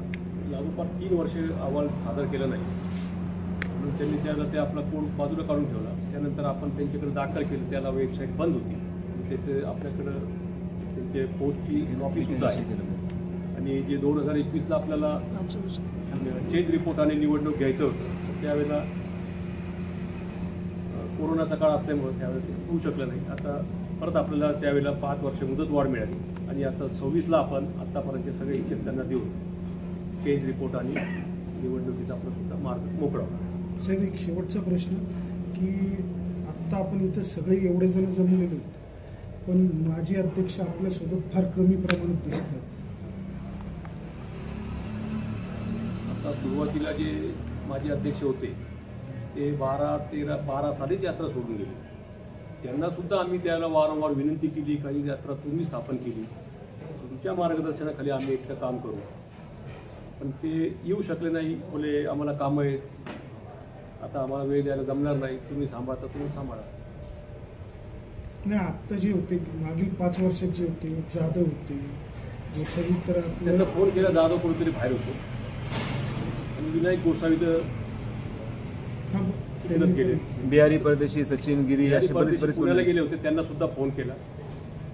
A: लागोपाठ 3 वर्षे अहवाल सादर केला नाही म्हणून त्यांनी त्याला ते आपला कोड बाजूला काढून ठेवला. त्यानंतर आपण त्यांच्याकडे दाखल केलं, त्याला वेबसाईट बंद होती. त्याचे आपल्याकडं त्यांचे पोस्टची कॉपीसुद्धा आहे आणि जे 2021ला आपल्याला चेंज रिपोर्ट आणि निवडणूक घ्यायचं होतं त्यावेळेला कोरोनाचा काळ असल्यामुळे त्यावेळेस ते होऊ शकलं नाही. आता परत आपल्याला त्यावेळेला 5 वर्ष मुदतवाढ मिळाली आणि आता 26ला आपण आत्तापर्यंतचे सगळे हिशेब त्यांना देऊन चेंज रिपोर्ट आणि निवडणुकीचा आपला सुद्धा मार्ग मोकळा होता.
D: साहेब एक शेवटचा प्रश्न की आत्ता आपण इथं सगळे एवढे जण जमलेले आहेत पण माजी अध्यक्ष आपल्यासोबत फार कमी प्रमाणात दिसतात.
A: आता सुरुवातीला जे माजी अध्यक्ष होते ते 12 सालीच यात्रा सोडून गेले. त्यांना सुद्धा आम्ही त्याला वारंवार विनंती केली, काही यात्रा तुम्ही स्थापन केली, तुमच्या मार्गदर्शनाखाली आम्ही एकटं काम करू, पण ते येऊ शकले नाही. बोले आम्हाला कामं आहेत, आता आम्हाला वेळ द्यायला जमणार नाही, तुम्ही सांभाळता तुम्ही सांभाळा.
D: नाही आत्ता जे होते मागील 5 वर्षात जे होते जाधव होते गोसावी तर
A: त्यांना
D: आपल्याला
A: फोन केला, जाधव कुठेतरी बाहेर होतो आणि विनायक गोसावी तर तिकडे गेले.
B: बिहारी परदेशी, सचिन गिरी असे बरेच
A: पुण्याला गेले होते, त्यांना सुद्धा फोन केला,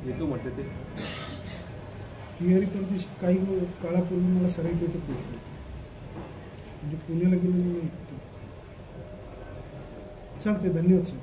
A: येतो म्हटले ते.
D: बिहारी परदेशी काही काळापूर्वी मला सराई भेटत भेटले म्हणजे पुण्याला गेलेलं नाही. चालते, धन्यवाद सर.